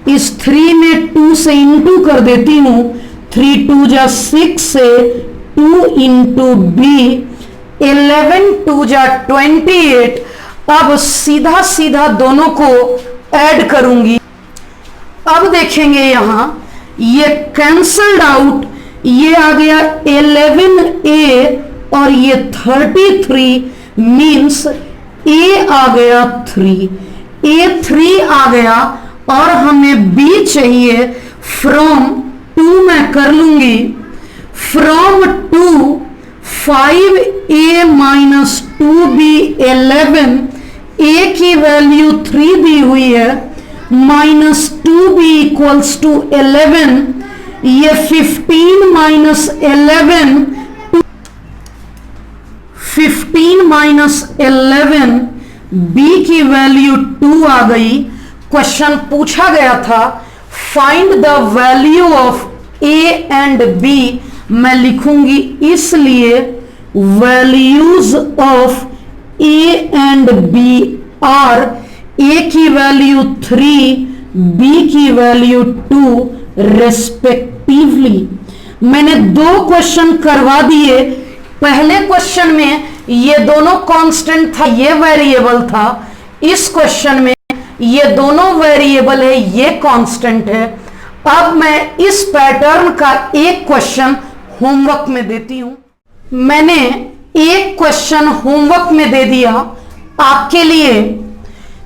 इस 3 में 2 से इंटू कर देती हूं, 3 2 जा 6 से 2 इंटू b, 11 2 जा 28। अब सीधा सीधा दोनों को ऐड करूंगी। अब देखेंगे यहां ये कैंसल्ड आउट, ये आ गया 11a और ये 33 मीन्स a आ गया 3, a3 आ गया और हमें b चाहिए। फ्रॉम 2 मैं कर लूंगी, from 2 5a minus 2b 11, a की वैल्यू 3 दी हुई है, माइनस 2b इक्वल्स टू 11, ये 15 माइनस 11, 15 माइनस 11, b की वैल्यू 2 आ गई। क्वेश्चन पूछा गया था find the value of a and b, मैं लिखूंगी इसलिए values of a and b are, a की वैल्यू 3, b की वैल्यू 2 रेस्पेक्टिवली। मैंने 2 क्वेश्चन करवा दिए। पहले क्वेश्चन में ये दोनों कांस्टेंट था, ये वेरिएबल था। इस क्वेश्चन में ये दोनों वेरिएबल है, ये कांस्टेंट है। अब मैं इस पैटर्न का एक क्वेश्चन होमवर्क में देती हूं। मैंने एक क्वेश्चन होमवर्क में दे दिया आपके लिए।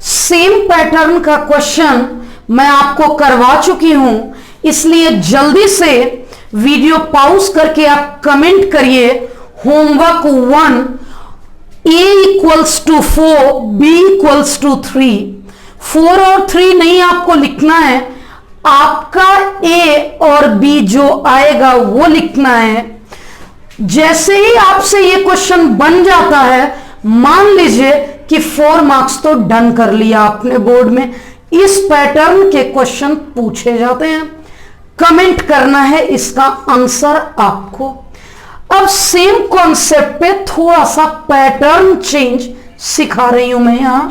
सेम पैटर्न का क्वेश्चन मैं आपको करवा चुकी हूं, इसलिए जल्दी से वीडियो पॉज करके आप कमेंट करिए homework 1 a equals to 4, b equals to 3। 4 और 3 नहीं आपको लिखना है, आपका a और b जो आएगा वो लिखना है। जैसे ही आपसे ये क्वेश्चन बन जाता है, मान लीजिए कि 4 मार्क्स तो डन कर लिया आपने बोर्ड में। इस पैटर्न के क्वेश्चन पूछे जाते हैं। कमेंट करना है इसका आंसर आपको। अब सेम कॉन्सेप्ट पे थोड़ा सा पैटर्न चेंज सिखा रही हूं मैं। यहां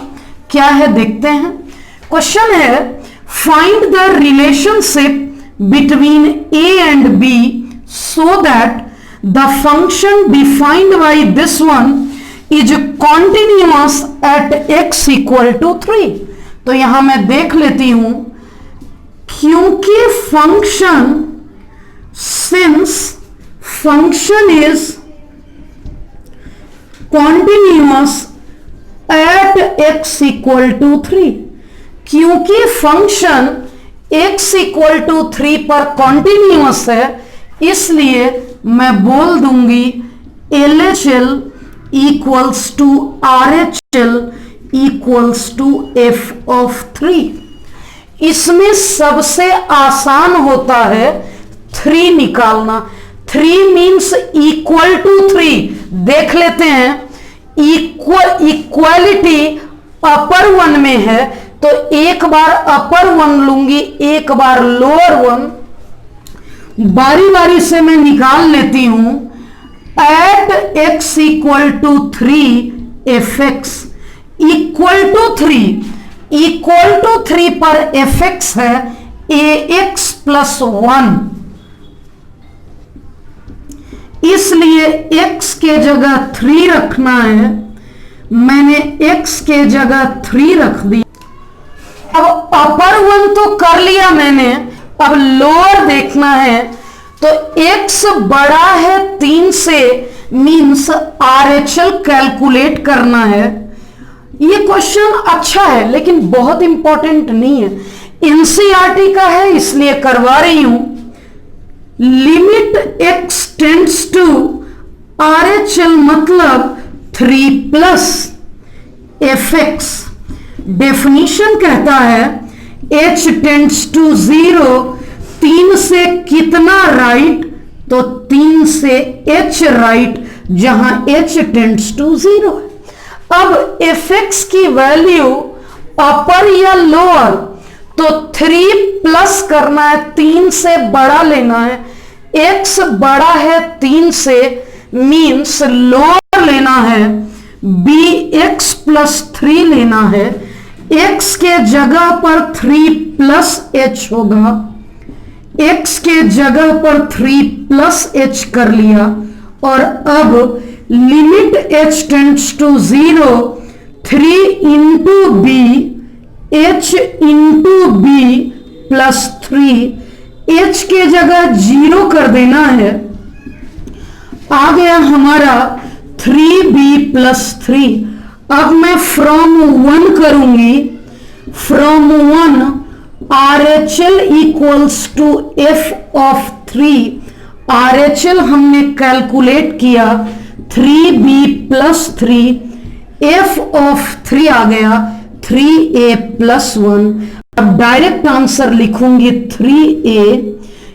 क्या है देखते हैं। क्वेश्चन है find the relationship between A and B so that the function defined by this one is continuous at x equal to 3। तो यहां मैं देख लेती हूं, क्योंकि function since function is continuous at x equal to 3, क्योंकि फंक्शन x इक्वल टू 3 पर कॉन्टिन्यूअस है, इसलिए मैं बोल दूंगी LHL equals to RHL equals to f of 3। इसमें सबसे आसान होता है 3 निकालना। 3 मीन्स इक्वल टू 3। देख लेते हैं, इक्वालिटी अपर वन में है तो एक बार अपर वन लूंगी, एक बार लोअर वन। बारी बारी से मैं निकाल लेती हूं। At x equal to 3 fx equal to 3 पर fx है ax प्लस 1, इसलिए x के जगह 3 रखना है। मैंने x के जगह 3 रख दी। अब अपर वन तो कर लिया मैंने, अब लोअर देखना है। तो x बड़ा है 3 से, मीन्स RHL कैलकुलेट करना है। ये क्वेश्चन अच्छा है लेकिन बहुत इंपॉर्टेंट नहीं है, एनसीईआरटी का है इसलिए करवा रही हूं। Limit x tends to RHL मतलब 3 प्लस fx। डेफिनेशन कहता है h टेंड्स टू 0, 3 से कितना राइट, तो 3 से h राइट, जहां h टेंड्स टू 0 है। अब fx की वैल्यू अपर या लोअर, तो 3 प्लस करना है, 3 से बड़ा लेना है। x बड़ा है 3 से, मीन्स लोअर लेना है, bx प्लस 3 लेना है। x के जगह पर 3 प्लस h होगा, x के जगह पर 3 प्लस h कर लिया। और अब limit h tends to 0, 3 into b, h into b plus 3, h के जगह 0 कर देना है। आ गया हमारा 3b प्लस 3। अब मैं फ्रॉम 1 करूंगी, from 1 RHL equals to f of 3। RHL हमने कैलकुलेट किया 3b प्लस 3, f ऑफ 3 आ गया 3a प्लस 1। अब डायरेक्ट आंसर लिखूंगी 3a,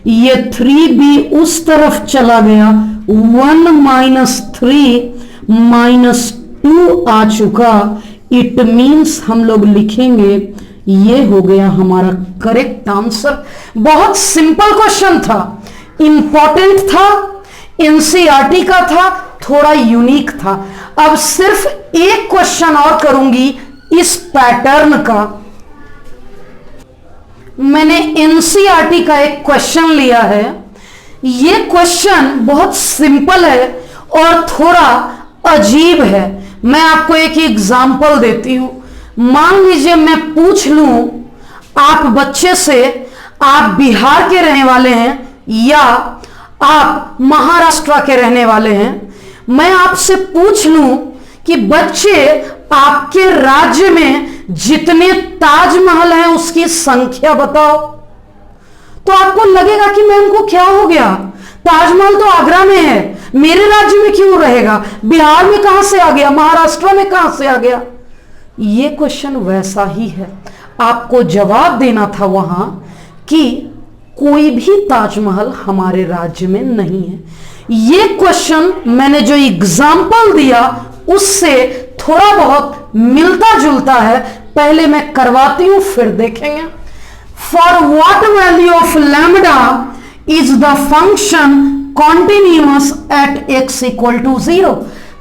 ये 3b उस तरफ चला गया, 1 माइनस 3 माइनस 2 आ चुका। इट मीन्स हम लोग लिखेंगे, ये हो गया हमारा करेक्ट आंसर। बहुत सिंपल क्वेश्चन था, इंपॉर्टेंट था, एनसीईआरटी का था, थोड़ा यूनिक था। अब सिर्फ एक क्वेश्चन और करूंगी इस पैटर्न का। मैंने एनसीईआरटी का एक क्वेश्चन लिया है। ये क्वेश्चन बहुत सिंपल है और थोड़ा अजीब है। मैं आपको एक एग्जांपल देती हूं। मान लीजिए मैं पूछ लूं आप बच्चे से, आप बिहार के रहने वाले हैं या आप महाराष्ट्र के रहने वाले हैं। मैं आपसे पूछ लूं कि बच्चे आपके राज्य में जितने ताजमहल हैं उसकी संख्या बताओ, तो आपको लगेगा कि मैम को क्या हो गया, ताजमहल तो आगरा में है, मेरे राज्य में क्यों रहेगा, बिहार में कहां से आ गया, महाराष्ट्र में कहां से आ गया। ये क्वेश्चन वैसा ही है। आपको जवाब देना था वहां कि कोई भी ताजमहल हमारे राज्य में नहीं है। ये क्वेश्चन मैंने जो एग्जाम्पल दिया उससे थोड़ा बहुत मिलता जुलता है। पहले मैं करवाती हूं फिर देखेंगे। For what value of lambda is the function continuous at x equal to 0।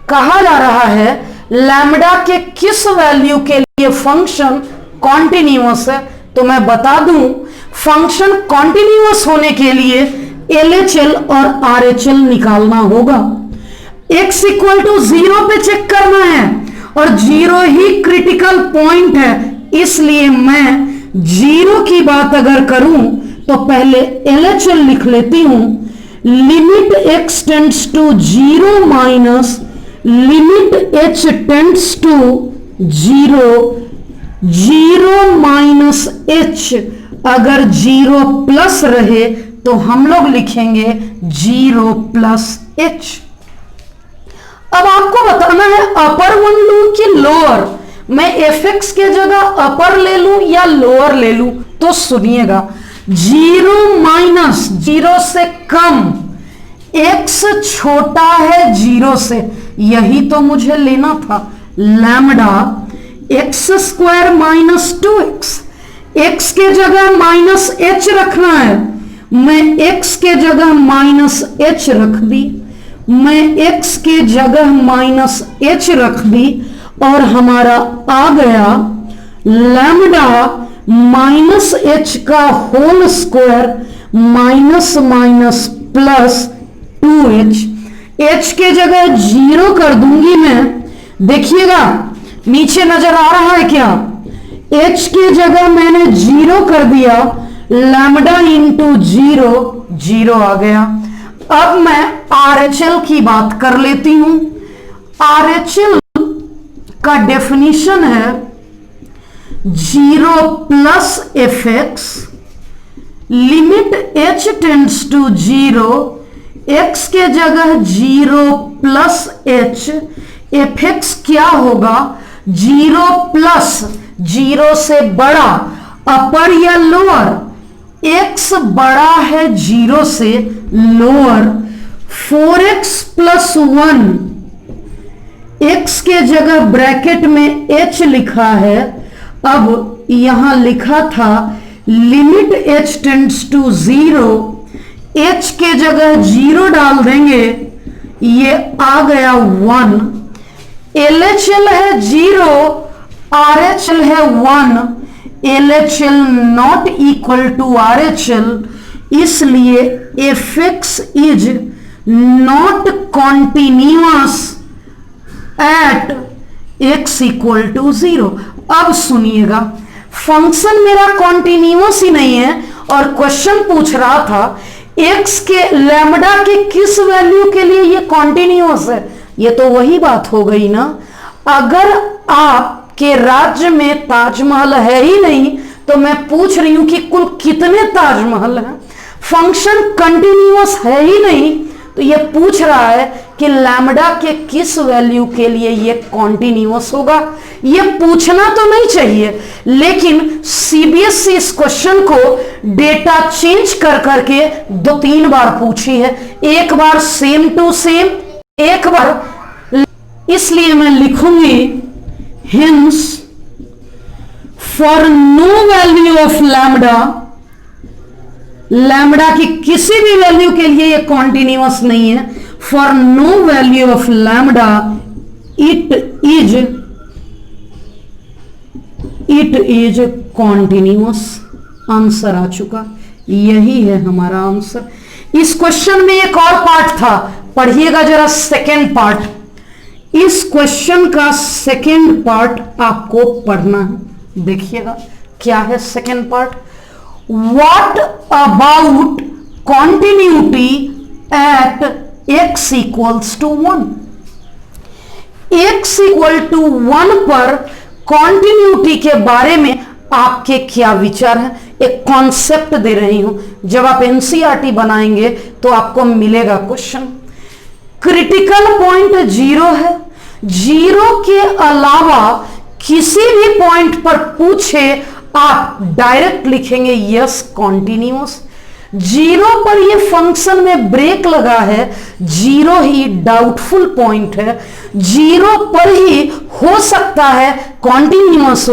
कहा जा रहा है लैम्डा के किस वैल्यू के लिए फंक्शन कॉन्टिन्यूअस है। तो मैं बता दूं, फंक्शन कॉन्टिन्यूअस होने के लिए LHL और RHL निकालना होगा। x इक्वल टू 0 पे चेक करना है और 0 ही क्रिटिकल पॉइंट है, इसलिए मैं 0 की बात अगर करूं तो पहले LHL लिख लेती हूं। Limit x tends to 0 minus limit h tends to 0 minus h अगर 0 प्लस रहे तो हम लोग लिखेंगे 0 प्लस h। अब आपको बताना है अपर वन लूं कि लोअर, मैं fx के जगह अपर ले लूं या लोअर ले लूं। तो सुनिएगा, 0 माइनस 0 से कम, x छोटा है 0 से, यही तो मुझे लेना था। Lambda x square minus 2x, x के जगह माइनस h रखना है, मैं x के जगह माइनस h रख दी, मैं x के जगह माइनस h रख दी और हमारा आ गया लैम्डा माइनस h का whole square minus minus plus 2h। h के जगह 0 कर दूंगी मैं, देखिएगा नीचे नजर आ रहा है क्या, h के जगह मैंने 0 कर दिया, लैम्डा इंटू 0 0 आ गया। अब मैं RHL की बात कर लेती हूं। RHL का डेफिनेशन है 0 plus fx limit h tends to 0, x के जगह 0 प्लस h, fx क्या होगा 0 प्लस 0 से बड़ा, अपर या लोअर, x बड़ा है 0 से, लोअर 4x प्लस 1, x के जगह ब्रैकेट में h लिखा है, अब यहां लिखा था limit h tends to 0, h के जगह 0 डाल देंगे, ये आ गया 1, LHL है 0, RHL है 1, LHL not equal to RHL, इसलिए fx is not continuous at x equal to 0। अब सुनिएगा, फंक्शन मेरा कॉन्टिन्यूअस ही नहीं है और क्वेश्चन पूछ रहा था x के लैम्डा के किस वैल्यू के लिए ये कॉन्टिन्यूअस है। ये तो वही बात हो गई ना, अगर आपके राज्य में ताजमहल है ही नहीं तो मैं पूछ रही हूं कि कुल कितने ताजमहल हैं। फंक्शन कंटिन्यूअस है ही नहीं तो ये पूछ रहा है कि लैम्डा के किस वैल्यू के लिए ये कॉन्टिन्यूअस होगा। ये पूछना तो नहीं चाहिए, लेकिन सीबीएसई इस क्वेश्चन को डेटा चेंज कर करके 2-3 बार पूछी है, एक बार सेम टू सेम, एक बार, इसलिए मैं लिखूंगी hence for no value of lambda, lambda की किसी भी वैल्यू के लिए ये कॉन्टिन्यूअस नहीं है, for no value of lambda it is continuous. Answer आ चुका, यही है हमारा आंसर। इस क्वेश्चन में एक और पार्ट था, पढ़िएगा जरा सेकेंड पार्ट। इस क्वेश्चन का सेकेंड पार्ट आपको पढ़ना है, देखिएगा क्या है second part. What about continuity at x equals to 1? x equal to 1 पर कॉन्टिन्यूटी के बारे में आपके क्या विचार हैं। एक कॉन्सेप्ट दे रही हूं, जब आप एनसीईआरटी बनाएंगे तो आपको मिलेगा क्वेश्चन। क्रिटिकल पॉइंट 0 है, 0 के अलावा किसी भी पॉइंट पर पूछे आप डायरेक्ट लिखेंगे यस कॉन्टिन्यूअस। 0 पर ये फंक्शन में ब्रेक लगा है, 0 ही डाउटफुल पॉइंट है, 0 पर ही हो सकता है कॉन्टिन्यूअस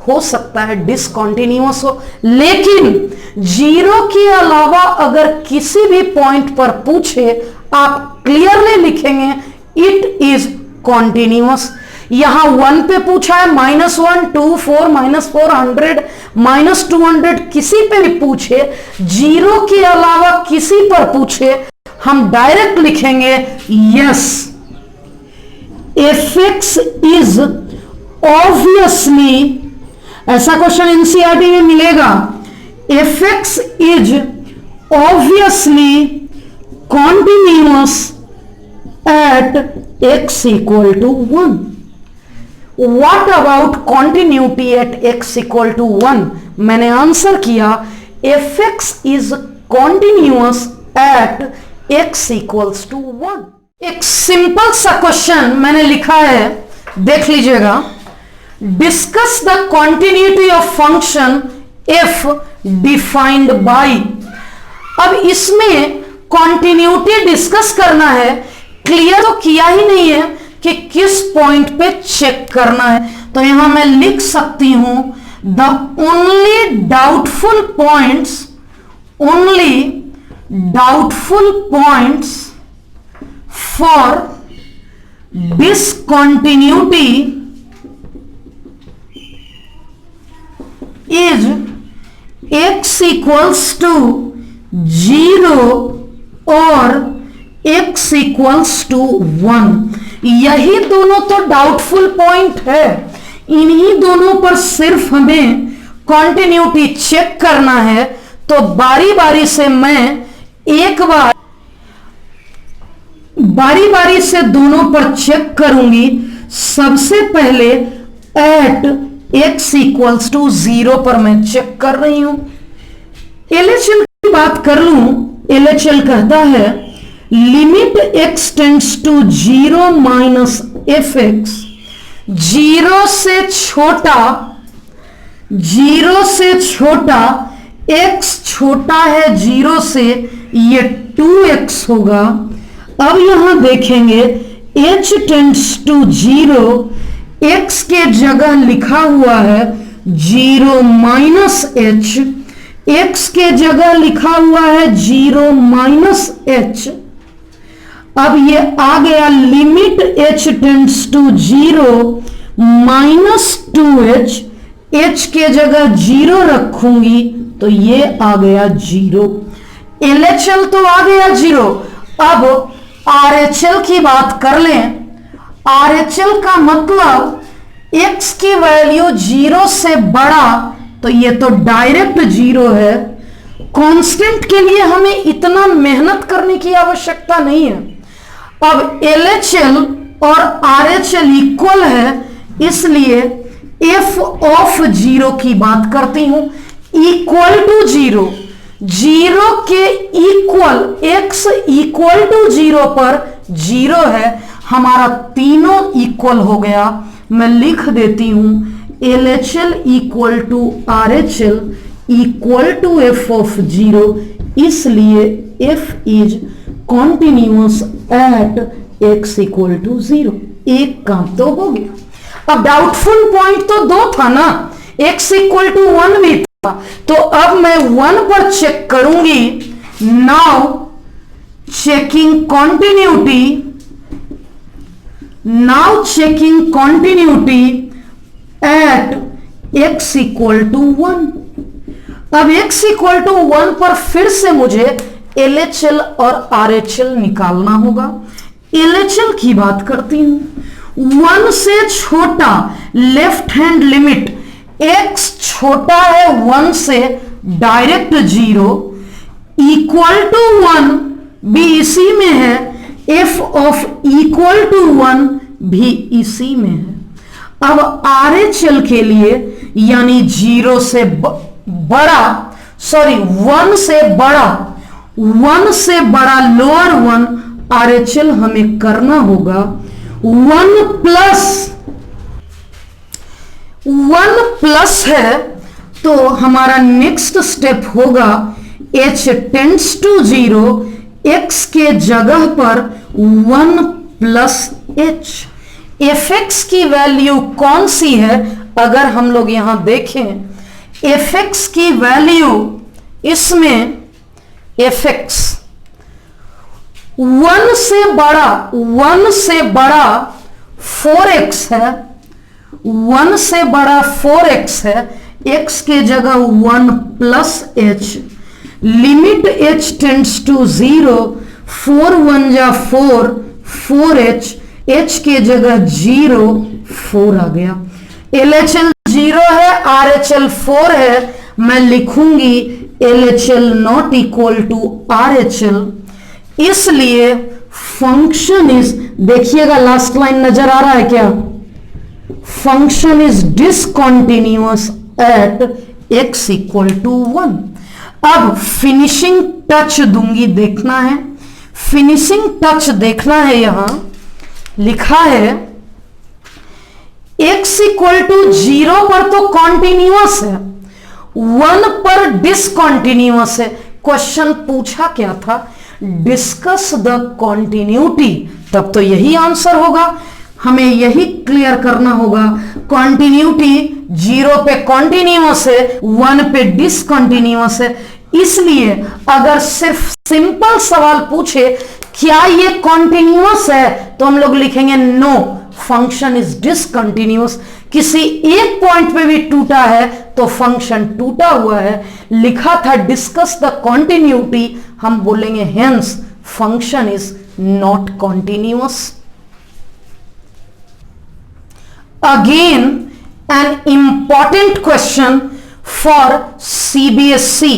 हो सकता है डिसकंटिन्यूअस हो, लेकिन जीरो के अलावा अगर किसी भी पॉइंट पर पूछे आप क्लियरली लिखेंगे इट इज कॉन्टिन्यूअस। यहां 1 पे पूछा है -1, 2, 4, -400, -200, किसी पे भी पूछे, जीरो के अलावा किसी पर पूछे, हम डायरेक्ट लिखेंगे यस fx इज ऑब्वियसली, ऐसा क्वेश्चन एनसीईआरटी में मिलेगा, fx is obviously continuous at x equal to 1। What about continuity at x equal to 1? मैंने आंसर किया fx is continuous at x equals to 1। एक सिंपल सा क्वेश्चन मैंने लिखा है, देख लीजिएगा। Discuss the continuity of function f defined by. अब इसमें कॉन्टिन्यूटी डिस्कस करना है, क्लियर तो किया ही नहीं है कि किस पॉइंट पे चेक करना है, तो यहां मैं लिख सकती हूं the only doubtful points for discontinuity is x equals to 0 और x इक्वल्स टू 1। यही दोनों तो डाउटफुल पॉइंट है, इन्हीं दोनों पर सिर्फ हमें कॉन्टिन्यूटी चेक करना है। तो बारी बारी से मैं एक बार बारी बारी से दोनों पर चेक करूंगी। सबसे पहले एट x इक्वल्स टू 0 पर मैं चेक कर रही हूं। LHL की बात कर लूं, LHL कहता है limit x tends to 0 minus fx, 0 से छोटा x छोटा है 0 से, ये 2x होगा। अब यहां देखेंगे h टेंड्स टू 0, x के जगह लिखा हुआ है 0 माइनस h, x के जगह लिखा हुआ है 0 माइनस h। अब ये आ गया limit h tends to 0 minus 2h, h के जगह 0 रखूंगी तो ये आ गया 0। LHL तो आ गया 0। अब RHL की बात कर लें। RHL का मतलब x की वैल्यू 0 से बड़ा, तो ये तो डायरेक्ट 0 है। कांस्टेंट के लिए हमें इतना मेहनत करने की आवश्यकता नहीं है। अब LHL और RHL इक्वल है, इसलिए f ऑफ 0 की बात करती हूं, इक्वल टू 0, 0 के इक्वल, x इक्वल टू 0 पर 0 है, हमारा तीनों इक्वल हो गया। मैं लिख देती हूं LHL equal to RHL equal to f of 0, इसलिए f is continuous at x equal to 0। एक काम तो हो गया। अब डाउटफुल पॉइंट तो 2 था ना, x इक्वल टू 1 भी था, तो अब मैं 1 पर चेक करूंगी। Now checking continuity at x equal to 1। अब x इक्वल टू 1 पर फिर से मुझे LHL और RHL निकालना होगा। LHL की बात करती हूं। 1 से छोटा लेफ्ट हैंड लिमिट, x छोटा है 1 से, डायरेक्ट 0, इक्वल टू 1 भी इसी में है, f ऑफ इक्वल टू 1 भी इसी में है। अब RHL के लिए यानी 0 से बड़ा, सॉरी 1 से बड़ा, 1 से बड़ा लोअर 1 RHL हमें करना होगा। 1 प्लस है तो हमारा नेक्स्ट स्टेप होगा h टेंड्स टू 0, x के जगह पर 1 प्लस h। fx की वैल्यू कौन सी है अगर हम लोग यहां देखें fx की वैल्यू, इसमें fx 1 से बड़ा 4x है, 1 से बड़ा 4x है, x के जगह 1 plus h, limit h tends to 0, 4 1 जा 4, 4h, h के जगह 0, 4 आ गया। LHL 0 है, RHL 4 है, मैं लिखूंगी LHL not equal to RHL, इसलिए फंक्शन इज, देखिएगा लास्ट लाइन नजर आ रहा है क्या, function is discontinuous at x equal to 1। अब फिनिशिंग टच दूंगी, देखना है, फिनिशिंग टच देखना है। यहां लिखा है x इक्वल टू 0 पर तो कॉन्टिन्यूअस है, 1 पर डिसकंटिन्यूअस है। क्वेश्चन पूछा क्या था, डिस्कस द कॉन्टिन्यूटी, तब तो यही आंसर होगा। हमें यही क्लियर करना होगा, कॉन्टिन्यूटी 0 पे कॉन्टिन्यूअस है, 1 पे डिसकंटिन्यूअस है। इसलिए अगर सिर्फ सिंपल सवाल पूछे क्या ये कॉन्टिन्यूअस है, तो हम लोग लिखेंगे नो, फंक्शन इज डिसकंटिन्यूअस। किसी एक पॉइंट पे भी टूटा है तो फंक्शन टूटा हुआ है। लिखा था डिस्कस द कॉन्टिन्यूटी, हम बोलेंगे hence function is not continuous. Again an important question for CBSE।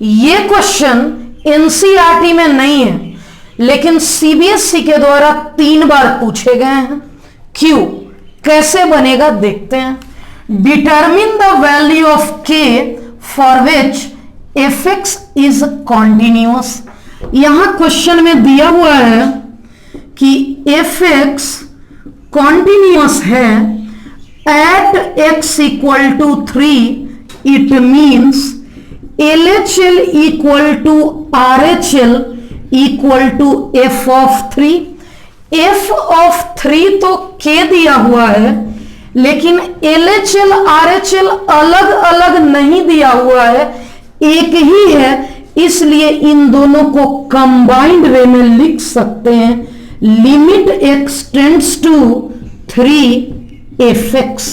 ये क्वेश्चन NCERT में नहीं है, लेकिन CBSE के द्वारा 3 बार पूछे गए हैं। क्यों, कैसे बनेगा देखते हैं। Determine the value of k for which fx is continuous. यहां क्वेश्चन में दिया हुआ है कि fx कॉन्टिन्यूअस है at x equal to 3, it means LHL equal to RHL equal to f of 3। f of 3 तो k दिया हुआ है, लेकिन LHL RHL अलग अलग नहीं दिया हुआ है, एक ही है, इसलिए इन दोनों को कंबाइंड वे में लिख सकते हैं। Limit x tends to 3fx।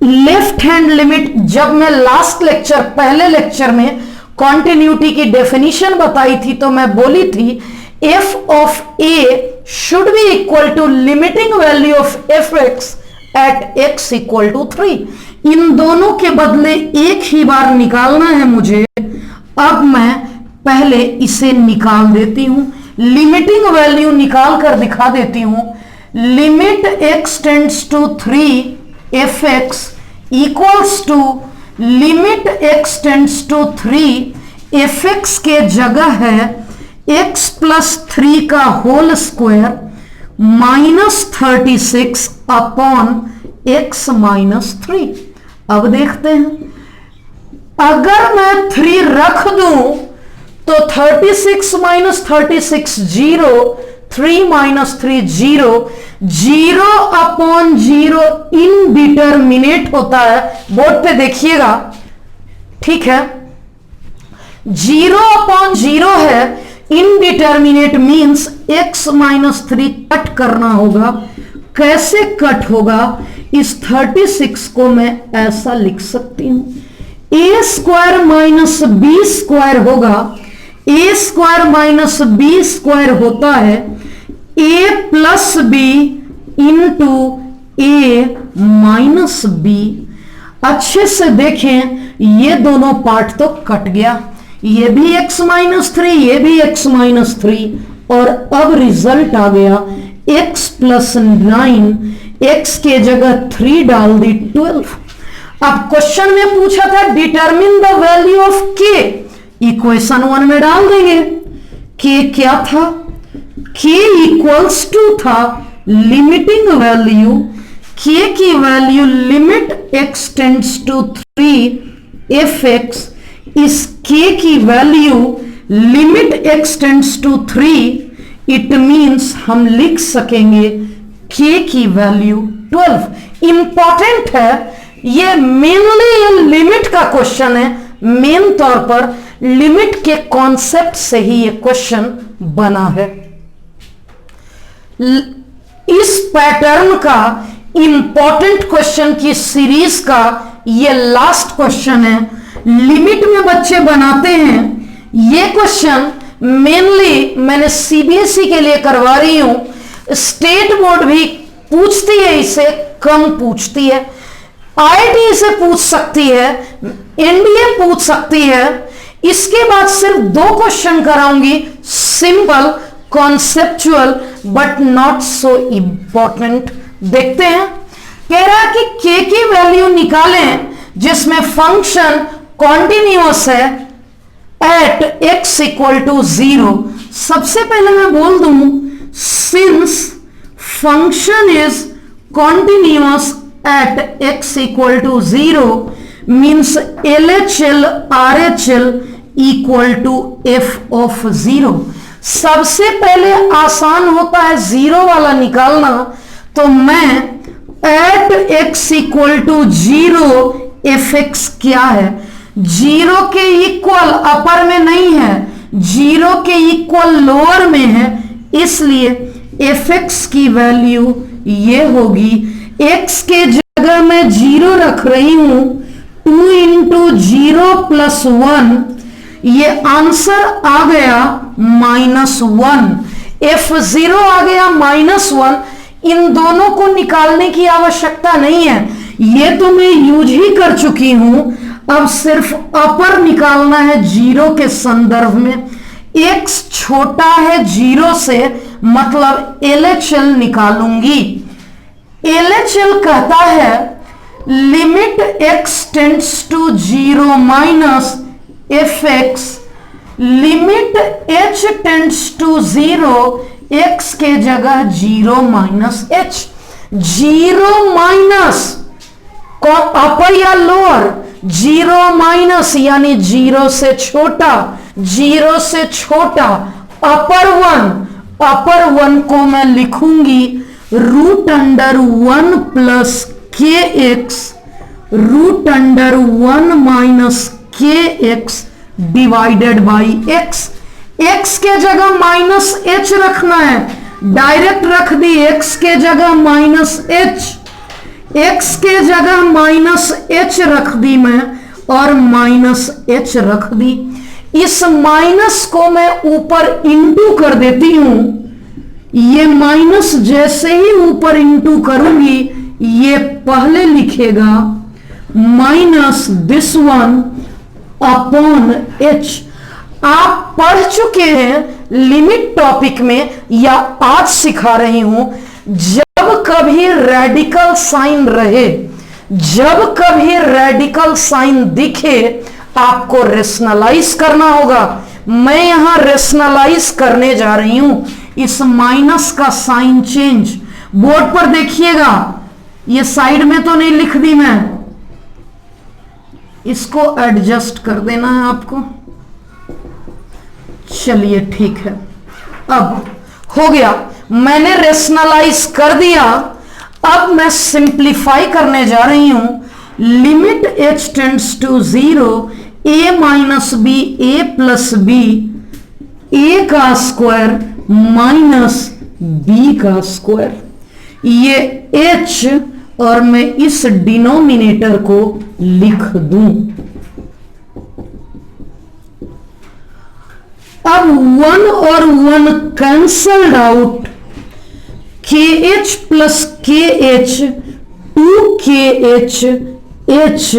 Left hand limit, जब मैं लास्ट लेक्चर, पहले लेक्चर में कॉन्टिन्यूटी की डेफिनेशन बताई थी तो मैं बोली थी f of a should be equal to limiting value of fx at x equal to 3। इन दोनों के बदले एक ही बार निकालना है मुझे। अब मैं पहले इसे निकाल देती हूं, लिमिटिंग वैल्यू निकाल कर दिखा देती हूं। Limit x tends to 3fx equals to limit x tends to 3fx के जगह है x प्लस 3 का whole square minus 36 upon x minus 3। अब देखते हैं, अगर मैं 3 रख दूं तो 36 माइनस 36 0, 3 माइनस 3 0, 0 अपॉन 0 इनडिटर्मिनेट होता है। बोर्ड पे देखिएगा, ठीक है, 0 अपॉन 0 है, indeterminate means x minus 3 cut करना होगा। कैसे कट होगा, इस 36 को मैं ऐसा लिख सकती हूं, a square minus b square होगा, a square minus b square होता है a plus b into a minus b। अच्छे से देखें, ये दोनों पार्ट तो कट गया, ये भी x माइनस 3, ये भी x माइनस 3, और अब रिजल्ट आ गया x प्लस 9, x के जगह 3 डाल दी 12। अब क्वेश्चन में पूछा था determine the value of k, equation 1 में डाल देंगे। k क्या था, k इक्वल्स टू था लिमिटिंग वैल्यू, k की value limit x tends to 3fx, इस k की value limit x tends to 3, it means हम लिख सकेंगे k की वैल्यू 12। इंपॉर्टेंट है, ये मेनली ये लिमिट का क्वेश्चन है, मेन तौर पर लिमिट के कॉन्सेप्ट से ही ये क्वेश्चन बना है। इस पैटर्न का इंपॉर्टेंट क्वेश्चन की सीरीज का ये लास्ट क्वेश्चन है। लिमिट में बच्चे बनाते हैं, ये क्वेश्चन मेनली मैंने सीबीएसई के लिए करवा रही हूं। स्टेट बोर्ड भी पूछती है, इसे कम पूछती है। आईआईटी इसे पूछ सकती है, एनडीए पूछ सकती है। इसके बाद सिर्फ 2 क्वेश्चन कराऊंगी, simple conceptual but not so important. देखते हैं, कह रहा है कि के की वैल्यू निकालें जिसमें फंक्शन कॉन्टिन्यूअस है एट x इक्वल टू 0। सबसे पहले मैं बोल दूं, since function is continuous at x equal to 0 means LHL RHL equal to f of 0। सबसे पहले आसान होता है 0 वाला निकालना, तो मैं at x equal to 0 fx क्या है, 0 के इक्वल अपर में नहीं है, 0 के इक्वल लोअर में है, इसलिए fx की वैल्यू ये होगी। x के जगह मैं 0 रख रही हूं, 2 इंटू 0 प्लस 1, ये आंसर आ गया -1। f0 आ गया -1। इन दोनों को निकालने की आवश्यकता नहीं है, ये तो मैं यूज ही कर चुकी हूं। अब सिर्फ अपर निकालना है 0 के संदर्भ में। x छोटा है 0 से, मतलब LHL निकालूंगी। LHL कहता है limit x tends to 0 minus fx, limit h tends to 0, x के जगह 0 माइनस h। 0 माइनस अपर या लोअर, 0 माइनस यानी 0 से छोटा, 0 से छोटा अपर 1 को मैं लिखूंगी √1 plus kx, √1 minus kx divided by x। x के जगह माइनस h रखना है, डायरेक्ट रख दी, x के जगह माइनस h, x के जगह माइनस h रख दी मैं, और माइनस h रख दी। इस माइनस को मैं ऊपर इंटू कर देती हूं, ये माइनस जैसे ही ऊपर इंटू करूंगी ये पहले लिखेगा minus this one upon h। आप पढ़ चुके हैं लिमिट टॉपिक में, या आज सिखा रही हूं, जब कभी रेडिकल साइन रहे, जब कभी रेडिकल साइन दिखे, आपको रेशनलाइज करना होगा। मैं यहां रेशनलाइज करने जा रही हूं। इस माइनस का साइन चेंज बोर्ड पर देखिएगा, ये साइड में तो नहीं लिख दी मैं, इसको एडजस्ट कर देना है आपको। चलिए ठीक है, अब हो गया, मैंने रेशनलाइज कर दिया। अब मैं सिंप्लीफाई करने जा रही हूं। Limit h tends to 0, a minus B, a plus B, a का स्क्वायर माइनस b का स्क्वायर, ये h, और मैं इस डिनोमिनेटर को लिख दूं। अब 1 और 1 cancelled out, KH plus KH 2KH H,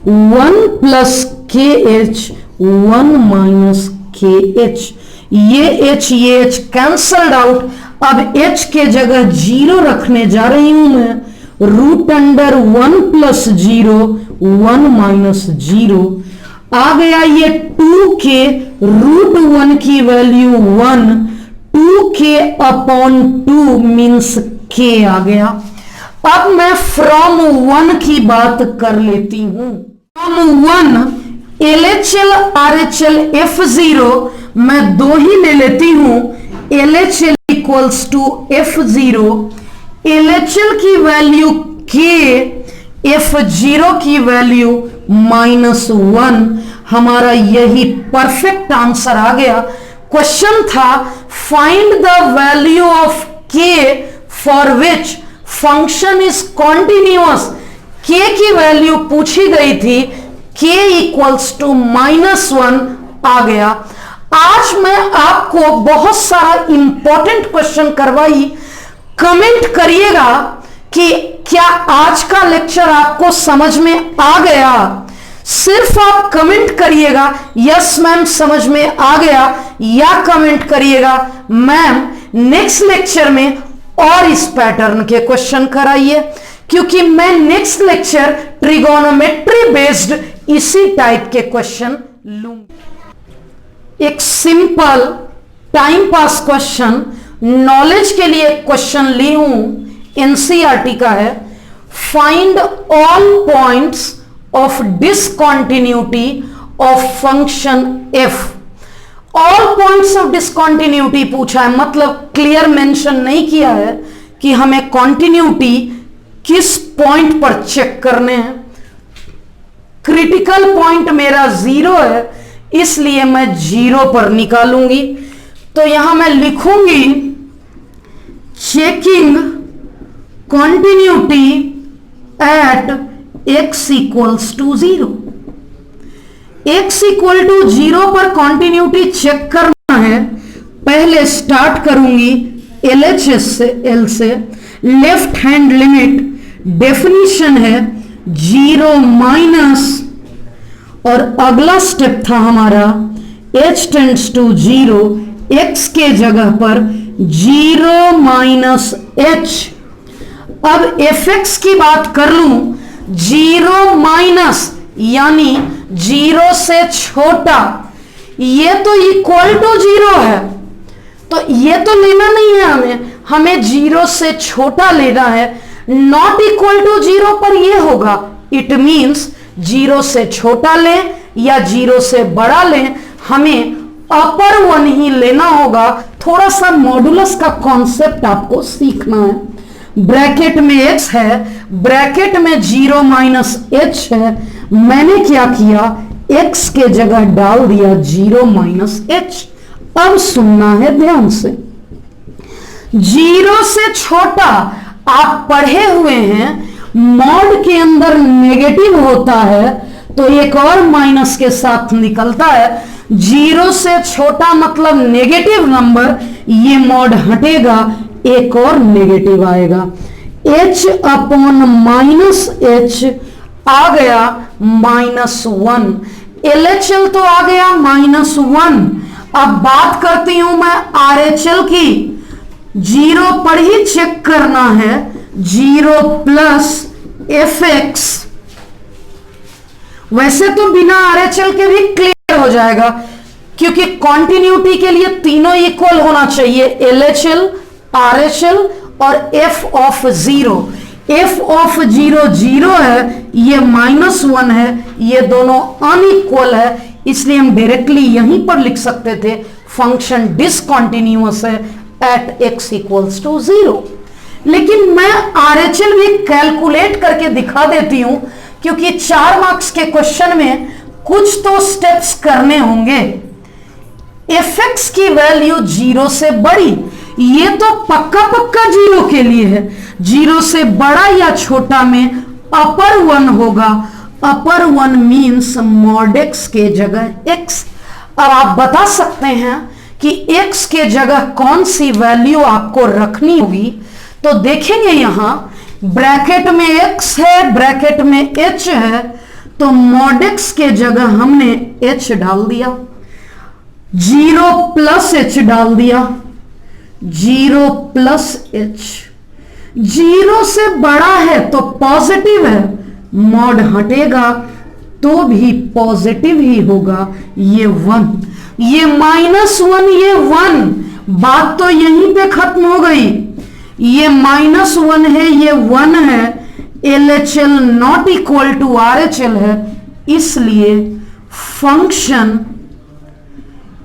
1 plus KH 1 minus KH, ये H कैंसल्ड आउट। अब H के जगह 0 रखने जा रही हूं मैं, √1 प्लस 0 1 माइनस 0 आ गया। ये 2k, √1 की value 1, 2k upon 2 means k आ गया। अब मैं फ्रॉम 1 की बात कर लेती हूं। फ्रॉम 1 LHL RHL F0 मैं 2 ही ले लेती हूं। LHL equals to F0, LHL की वैल्यू k, f0 की वैल्यू -1। हमारा यही परफेक्ट आंसर आ गया। क्वेश्चन था find the value of k for which function is continuous. k की वैल्यू पूछी गई थी, k इक्वल्स टू -1 आ गया। आज मैं आपको बहुत सारा इंपॉर्टेंट क्वेश्चन करवाई। कमेंट करिएगा कि क्या आज का लेक्चर आपको समझ में आ गया। सिर्फ आप कमेंट करिएगा यस मैम समझ में आ गया, या कमेंट करिएगा मैम नेक्स्ट लेक्चर में और इस पैटर्न के क्वेश्चन कराइए, क्योंकि मैं नेक्स्ट लेक्चर ट्रिगोनोमेट्री बेस्ड इसी टाइप के क्वेश्चन लूंगी। एक simple time pass question knowledge के लिए क्वेश्चन ली हूं, एनसीईआरटी का है। Find all points of discontinuity of function F. All points of discontinuity पूछा है, मतलब क्लियर मेंशन नहीं किया है कि हमें कॉन्टिन्यूटी किस पॉइंट पर चेक करने हैं। क्रिटिकल पॉइंट मेरा 0 है, इसलिए मैं 0 पर निकालूंगी। तो यहां मैं लिखूंगी checking continuity at x equals to 0। x equal to 0 पर कॉन्टिन्यूटी चेक करना है। पहले स्टार्ट करूंगी LHS से, L से। लेफ्ट हैंड लिमिट डेफिनेशन है 0 माइनस, और अगला स्टेप था हमारा h टेंड्स टू 0, x के जगह पर 0 माइनस h। अब fx की बात कर लूं, 0 माइनस यानी 0 से छोटा, ये तो इक्वल टू 0 है, तो ये तो लेना नहीं है हमें 0 से छोटा लेना है। नॉट इक्वल टू 0 पर ये होगा, इट मींस 0 से छोटा लें या 0 से बड़ा लें, हमें अपर वन ही लेना होगा। थोड़ा सा मॉडुलस का कॉन्सेप्ट आपको सीखना है। ब्रैकेट में x है, ब्रैकेट में 0 माइनस h है। मैंने क्या किया, x के जगह डाल दिया 0 माइनस h। अब सुनना है ध्यान से, 0 से छोटा आप पढ़े हुए हैं, मॉड के अंदर नेगेटिव होता है तो एक और माइनस के साथ निकलता है। 0 से छोटा मतलब नेगेटिव नंबर, ये मॉड हटेगा, एक और नेगेटिव आएगा। h अपॉन माइनस h आ गया -1। LHL तो आ गया -1। अब बात करती हूं मैं RHL की। 0 पर ही चेक करना है, 0 प्लस fx। वैसे तो बिना RHL के भी क्लियर हो जाएगा, क्योंकि कॉन्टिन्यूटी के लिए तीनों इक्वल होना चाहिए, LHL, RHL और f ऑफ 0। f ऑफ 0 0 है, ये -1 है, ये दोनों अनइक्वल है, इसलिए हम डायरेक्टली यहीं पर लिख सकते थे फंक्शन डिसकंटिन्यूअस है एट x इक्वल्स टू 0। लेकिन मैं RHL भी कैलकुलेट करके दिखा देती हूं, क्योंकि 4 मार्क्स के क्वेश्चन में कुछ तो स्टेप्स करने होंगे। fx की वैल्यू 0 से बड़ी, ये तो पक्का 0 के लिए है। 0 से बड़ा या छोटा में अपर 1 होगा। अपर 1 मीन्स मॉड x के जगह x। अब आप बता सकते हैं कि x के जगह कौन सी वैल्यू आपको रखनी होगी। तो देखेंगे यहां ब्रैकेट में x है, ब्रैकेट में h है, तो मॉड x के जगह हमने h डाल दिया, 0 प्लस h डाल दिया, 0 प्लस h। 0 से बड़ा है तो पॉजिटिव है, मॉड हटेगा तो भी पॉजिटिव ही होगा, ये 1, ये -1, ये 1। बात तो यहीं पे खत्म हो गई। ये -1 है, ये 1 है, LHL not equal to RHL है,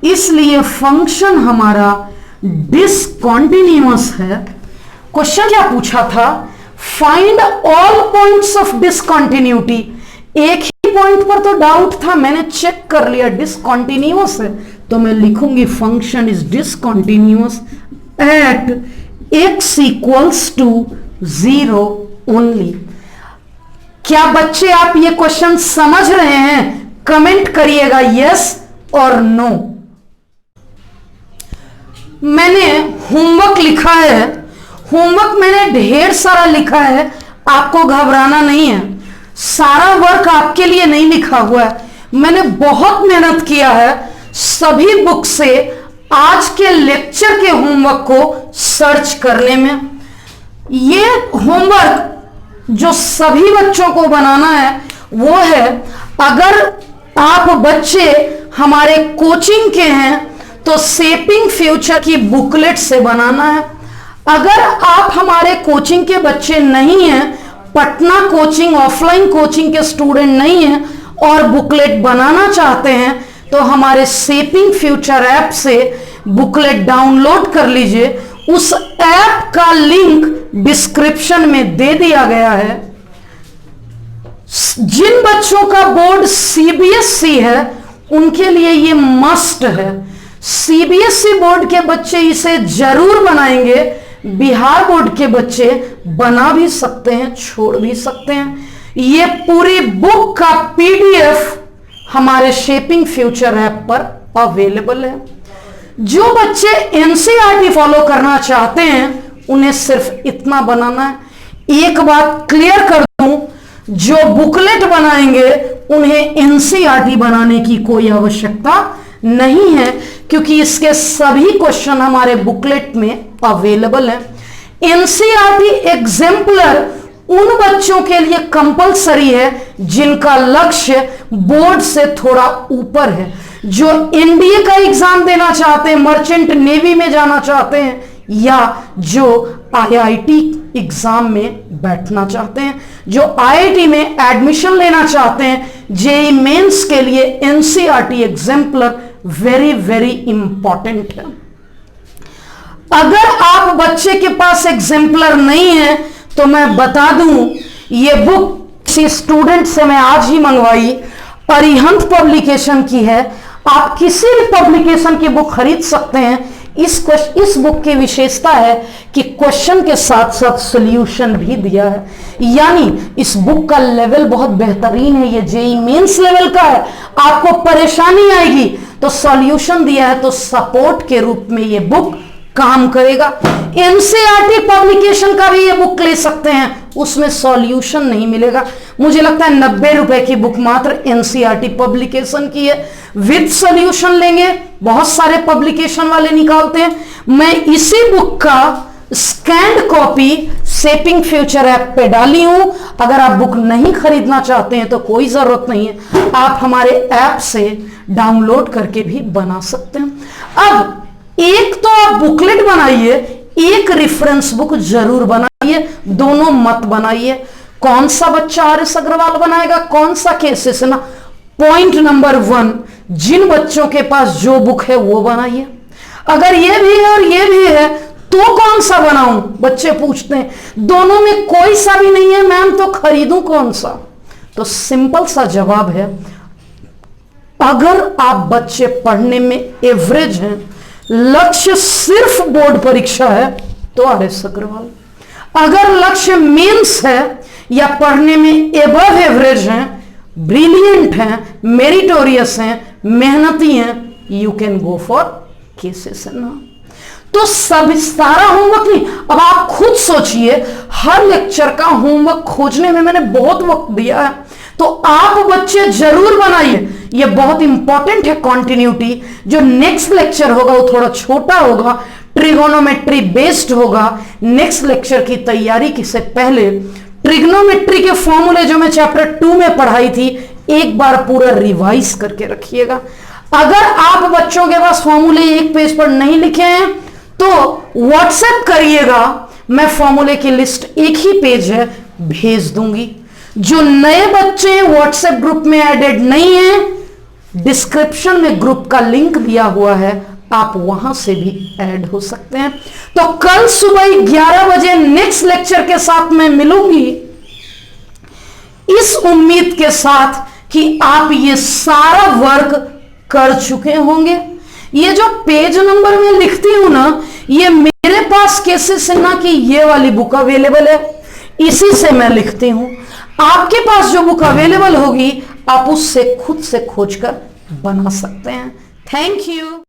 इसलिए फंक्शन हमारा डिसकंटिन्यूअस है। क्वेश्चन क्या पूछा था, find all points of discontinuity. एक ही पॉइंट पर तो डाउट था, मैंने चेक कर लिया डिसकंटिन्यूअस है, तो मैं लिखूंगी function is discontinuous at x equals to 0 only. क्या बच्चे आप ये क्वेश्चन समझ रहे हैं? कमेंट करिएगा यस और नो। मैंने होमवर्क लिखा है, होमवर्क मैंने ढेर सारा लिखा है, आपको घबराना नहीं है। सारा वर्क आपके लिए नहीं लिखा हुआ है, मैंने बहुत मेहनत किया है सभी बुक से आज के लेक्चर के होमवर्क को सर्च करने में। ये होमवर्क जो सभी बच्चों को बनाना है वो है, अगर आप बच्चे हमारे कोचिंग के हैं तो शेपिंग फ्यूचर की बुकलेट से बनाना है। अगर आप हमारे कोचिंग के बच्चे नहीं हैं, पटना कोचिंग ऑफलाइन कोचिंग के स्टूडेंट नहीं हैं और बुकलेट बनाना चाहते हैं तो हमारे शेपिंग फ्यूचर ऐप से बुकलेट डाउनलोड कर लीजिए। उस ऐप का लिंक डिस्क्रिप्शन में दे दिया गया है। जिन बच्चों का बोर्ड सीबीएसई है उनके लिए ये मस्ट है। सीबीएसई बोर्ड के बच्चे इसे जरूर बनाएंगे, बिहार बोर्ड के बच्चे बना भी सकते हैं, छोड़ भी सकते हैं। ये पूरी बुक का पीडीएफ हमारे शेपिंग फ्यूचर ऐप पर अवेलेबल है। जो बच्चे एनसीईआरटी फॉलो करना चाहते हैं उन्हें सिर्फ इतना बनाना है। एक बात क्लियर कर दूं, जो बुकलेट बनाएंगे उन्हें एनसीईआरटी बनाने की कोई आवश्यकता नहीं है, क्योंकि इसके सभी क्वेश्चन हमारे बुकलेट में अवेलेबल है। एनसीईआरटी एग्जाम्पलर उन बच्चों के लिए कंपलसरी है जिनका लक्ष्य बोर्ड से थोड़ा ऊपर है, जो एनडीए का एग्जाम देना चाहते हैं, मर्चेंट नेवी में जाना चाहते हैं, या जो आईआईटी एग्जाम में बैठना चाहते हैं, जो आईआईटी में एडमिशन लेना चाहते हैं। जेईई मेंस के लिए NCERT exemplar very very important है। अगर आप बच्चे के पास एग्जाम्पलर नहीं है तो मैं बता दूं, ये बुक किसी स्टूडेंट से मैं आज ही मंगवाई, अरिहंत पब्लिकेशन की है। आप किसी भी पब्लिकेशन की बुक खरीद सकते हैं। इस बुक की विशेषता है कि क्वेश्चन के साथ साथ सॉल्यूशन भी दिया है, यानी इस बुक का लेवल बहुत बेहतरीन है। ये जेईई मेंस लेवल का है, आपको परेशानी आएगी तो सॉल्यूशन दिया है, तो सपोर्ट के रूप में ये बुक काम करेगा। एनसीईआरटी पब्लिकेशन का भी ये बुक ले सकते हैं, उसमें सॉल्यूशन नहीं मिलेगा। मुझे लगता है 90 रुपए की बुक मात्र एनसीईआरटी पब्लिकेशन की है, विद सॉल्यूशन लेंगे बहुत सारे पब्लिकेशन वाले निकालते हैं। मैं इसी बुक का scanned copy shaping future app पे डाली हूं। अगर आप बुक नहीं खरीदना चाहते हैं तो कोई जरूरत नहीं है, आप हमारे ऐप से डाउनलोड करके भी बना सकते हैं। अब एक तो आप बुकलेट बनाइए, एक रेफरेंस बुक जरूर बनाइए, दोनों मत बनाइए। कौन सा बच्चा आर.एस. अग्रवाल बनाएगा, कौन सा केसेस है ना। पॉइंट नंबर 1, जिन बच्चों के पास जो बुक है वो बनाइए। अगर ये भी है और ये भी है तो कौन सा बनाऊं, बच्चे पूछते हैं। दोनों में कोई सा भी नहीं है मैम, तो खरीदूं कौन सा? तो सिंपल सा जवाब है, अगर आप बच्चे पढ़ने में एवरेज हैं, लक्ष्य सिर्फ बोर्ड परीक्षा है, तो आर.एस. अग्रवाल। अगर लक्ष्य मेंस है या पढ़ने में एबव एवरेज हैं, ब्रिलियंट हैं, मेरिटोरियस हैं, मेहनती हैं, you can go for cases ना। तो सब सारा होमवर्क नहीं। अब आप खुद सोचिए, हर लेक्चर का होमवर्क खोजने में मैंने बहुत वक्त दिया है, तो आप बच्चे जरूर बनाइए। ये बहुत इंपॉर्टेंट है कॉन्टिन्यूटी। जो नेक्स्ट लेक्चर होगा वो थोड़ा छोटा होगा, ट्रिगोनोमेट्री बेस्ड होगा। नेक्स्ट लेक्चर की तैयारी से पहले ट्रिग्नोमेट्री के फॉर्मूले जो मैं चैप्टर 2 में पढ़ाई थी, एक बार पूरा रिवाइज करके रखिएगा। अगर आप बच्चों के पास फॉर्मूले एक पेज पर नहीं लिखे हैं तो व्हाट्सएप करिएगा, मैं फॉर्मूले की लिस्ट एक ही पेज है भेज दूंगी। जो नए बच्चे व्हाट्सएप ग्रुप में एडेड नहीं है, डिस्क्रिप्शन में ग्रुप का लिंक दिया हुआ है, आप वहां से भी ऐड हो सकते हैं। तो कल सुबह 11 बजे नेक्स्ट लेक्चर के साथ मैं मिलूंगी, इस उम्मीद के साथ कि आप ये सारा वर्क कर चुके होंगे। ये जो पेज नंबर में लिखती हूं ना, ये मेरे पास केसेस है ना कि ये वाली बुक अवेलेबल है, इसी से मैं लिखती हूं। आपके पास जो बुक अवेलेबल होगी आप उससे खुद से खोजकर बना सकते हैं। Thank you.